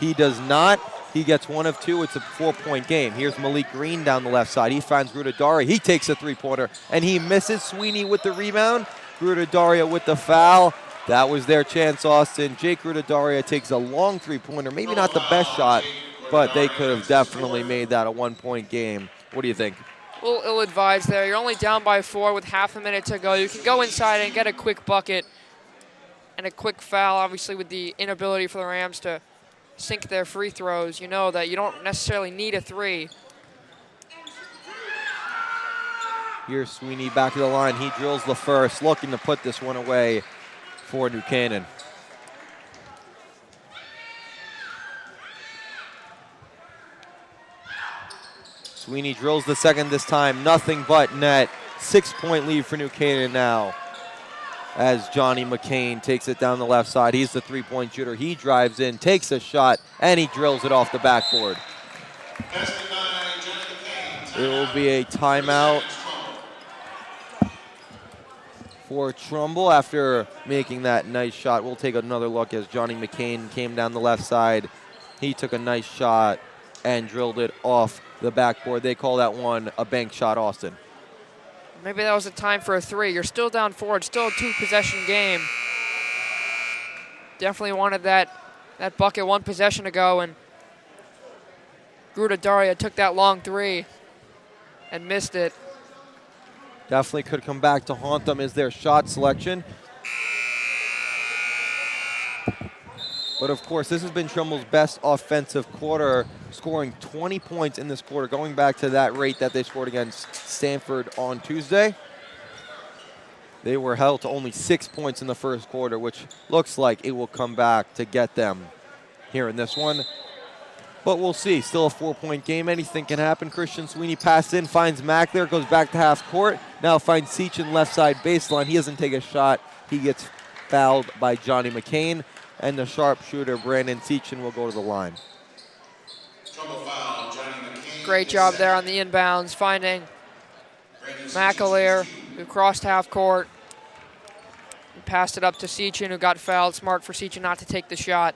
He does not. He gets 1 of 2. It's a 4-point game. Here's Malik Green down the left side. He finds Grudadaria. He takes a 3-pointer, and he misses. Sweeney with the rebound. Grudadaria with the foul. That was their chance, Austin. Jake Grudadaria takes a long 3-pointer. Maybe not the best shot, but they could have definitely made that a 1-point game. What do you think? A little ill-advised there. You're only down by 4 with half a minute to go. You can go inside and get a quick bucket and a quick foul. Obviously, with the inability for the Rams to sink their free throws, you know that you don't necessarily need a 3. Here's Sweeney back to the line. He drills the first, looking to put this one away for New Canaan. Sweeney drills the second this time. Nothing but net. 6-point lead for New Canaan now as Johnny McCain takes it down the left side. He's the 3-point shooter. He drives in, takes a shot, and he drills it off the backboard. It will be a timeout for Trumbull after making that nice shot. We'll take another look as Johnny McCain came down the left side. He took a nice shot and drilled it off the backboard. They call that one a bank shot, Austin. Maybe that was the time for a 3. You're still down 4. It's still a 2-possession game. Definitely wanted that bucket 1 possession ago, and Grudadaria took that long 3 and missed it. Definitely could come back to haunt them as their shot selection. But of course, this has been Trumbull's best offensive quarter, scoring 20 points in this quarter, going back to that rate that they scored against Stanford on Tuesday. They were held to only 6 points in the first quarter, which looks like it will come back to get them here in this one. But we'll see. Still a 4-point game. Anything can happen. Christian Sweeney passed in, finds Mack there, goes back to half court. Now finds Seachin left side baseline. He doesn't take a shot. He gets fouled by Johnny McCain. and the sharpshooter, Brandon Seachin, will go to the line. Trumbull foul, Johnny McCain. Great job there on the inbounds, finding McAleer, who crossed half court. And passed it up to Seachin, who got fouled. Smart for Seachin not to take the shot.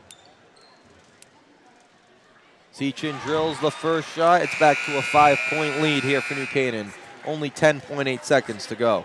Seachin drills the first shot. It's back to a 5-point lead here for New Canaan. Only 10.8 seconds to go.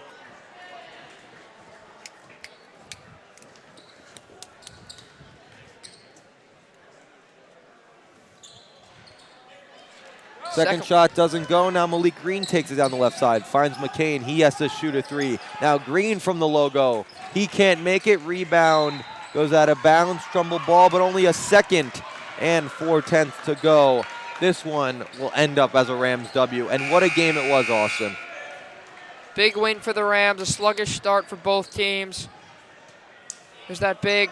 Second shot doesn't go. Now Malik Green takes it down the left side. Finds McCain. He has to shoot a three. Now Green from the logo. He can't make it. Rebound goes out of bounds. Trumbull ball, but only a second and 4/10 to go. This one will end up as a Rams W. And what a game it was, Austin. Big win for the Rams. A sluggish start for both teams. There's that big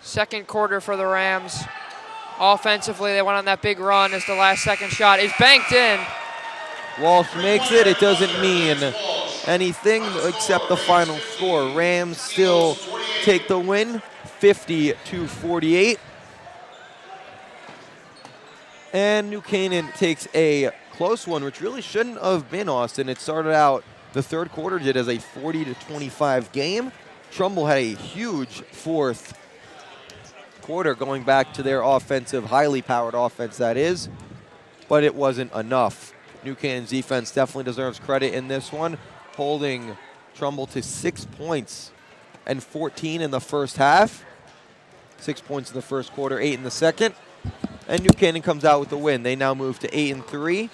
second quarter for the Rams. Offensively, they went on that big run as the last second shot is banked in. Walsh makes it. It doesn't mean anything except the final score. Rams still take the win, 50-48. And New Canaan takes a close one, which really shouldn't have been, Austin. It started out, the third quarter did as a 40-25 game. Trumbull had a huge fourth quarter going back to their offensive, highly powered offense that is, but it wasn't enough. New Canaan's defense definitely deserves credit in this one, holding Trumbull to 6 points and 14 in the first half. 6 points in the first quarter, 8 in the second. And New Canaan comes out with the win. They now move to 8-3.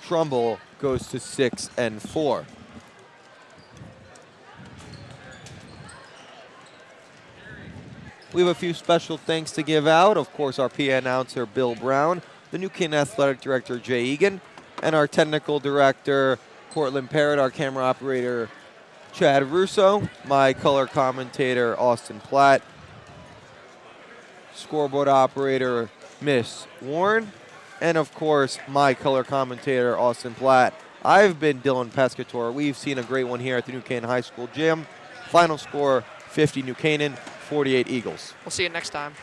Trumbull goes to 6-4. We have a few special thanks to give out. Of course, our PA announcer, Bill Brown, the New Canaan Athletic Director, Jay Egan, and our technical director, Portland Parrott, our camera operator, Chad Russo, my color commentator, Austin Platt, scoreboard operator, Miss Warren, and of course, my color commentator, Austin Platt. I've been Dylan Pescator. We've seen a great one here at the New Canaan High School gym. Final score, 50 New Canaan, 48 Eagles. We'll see you next time.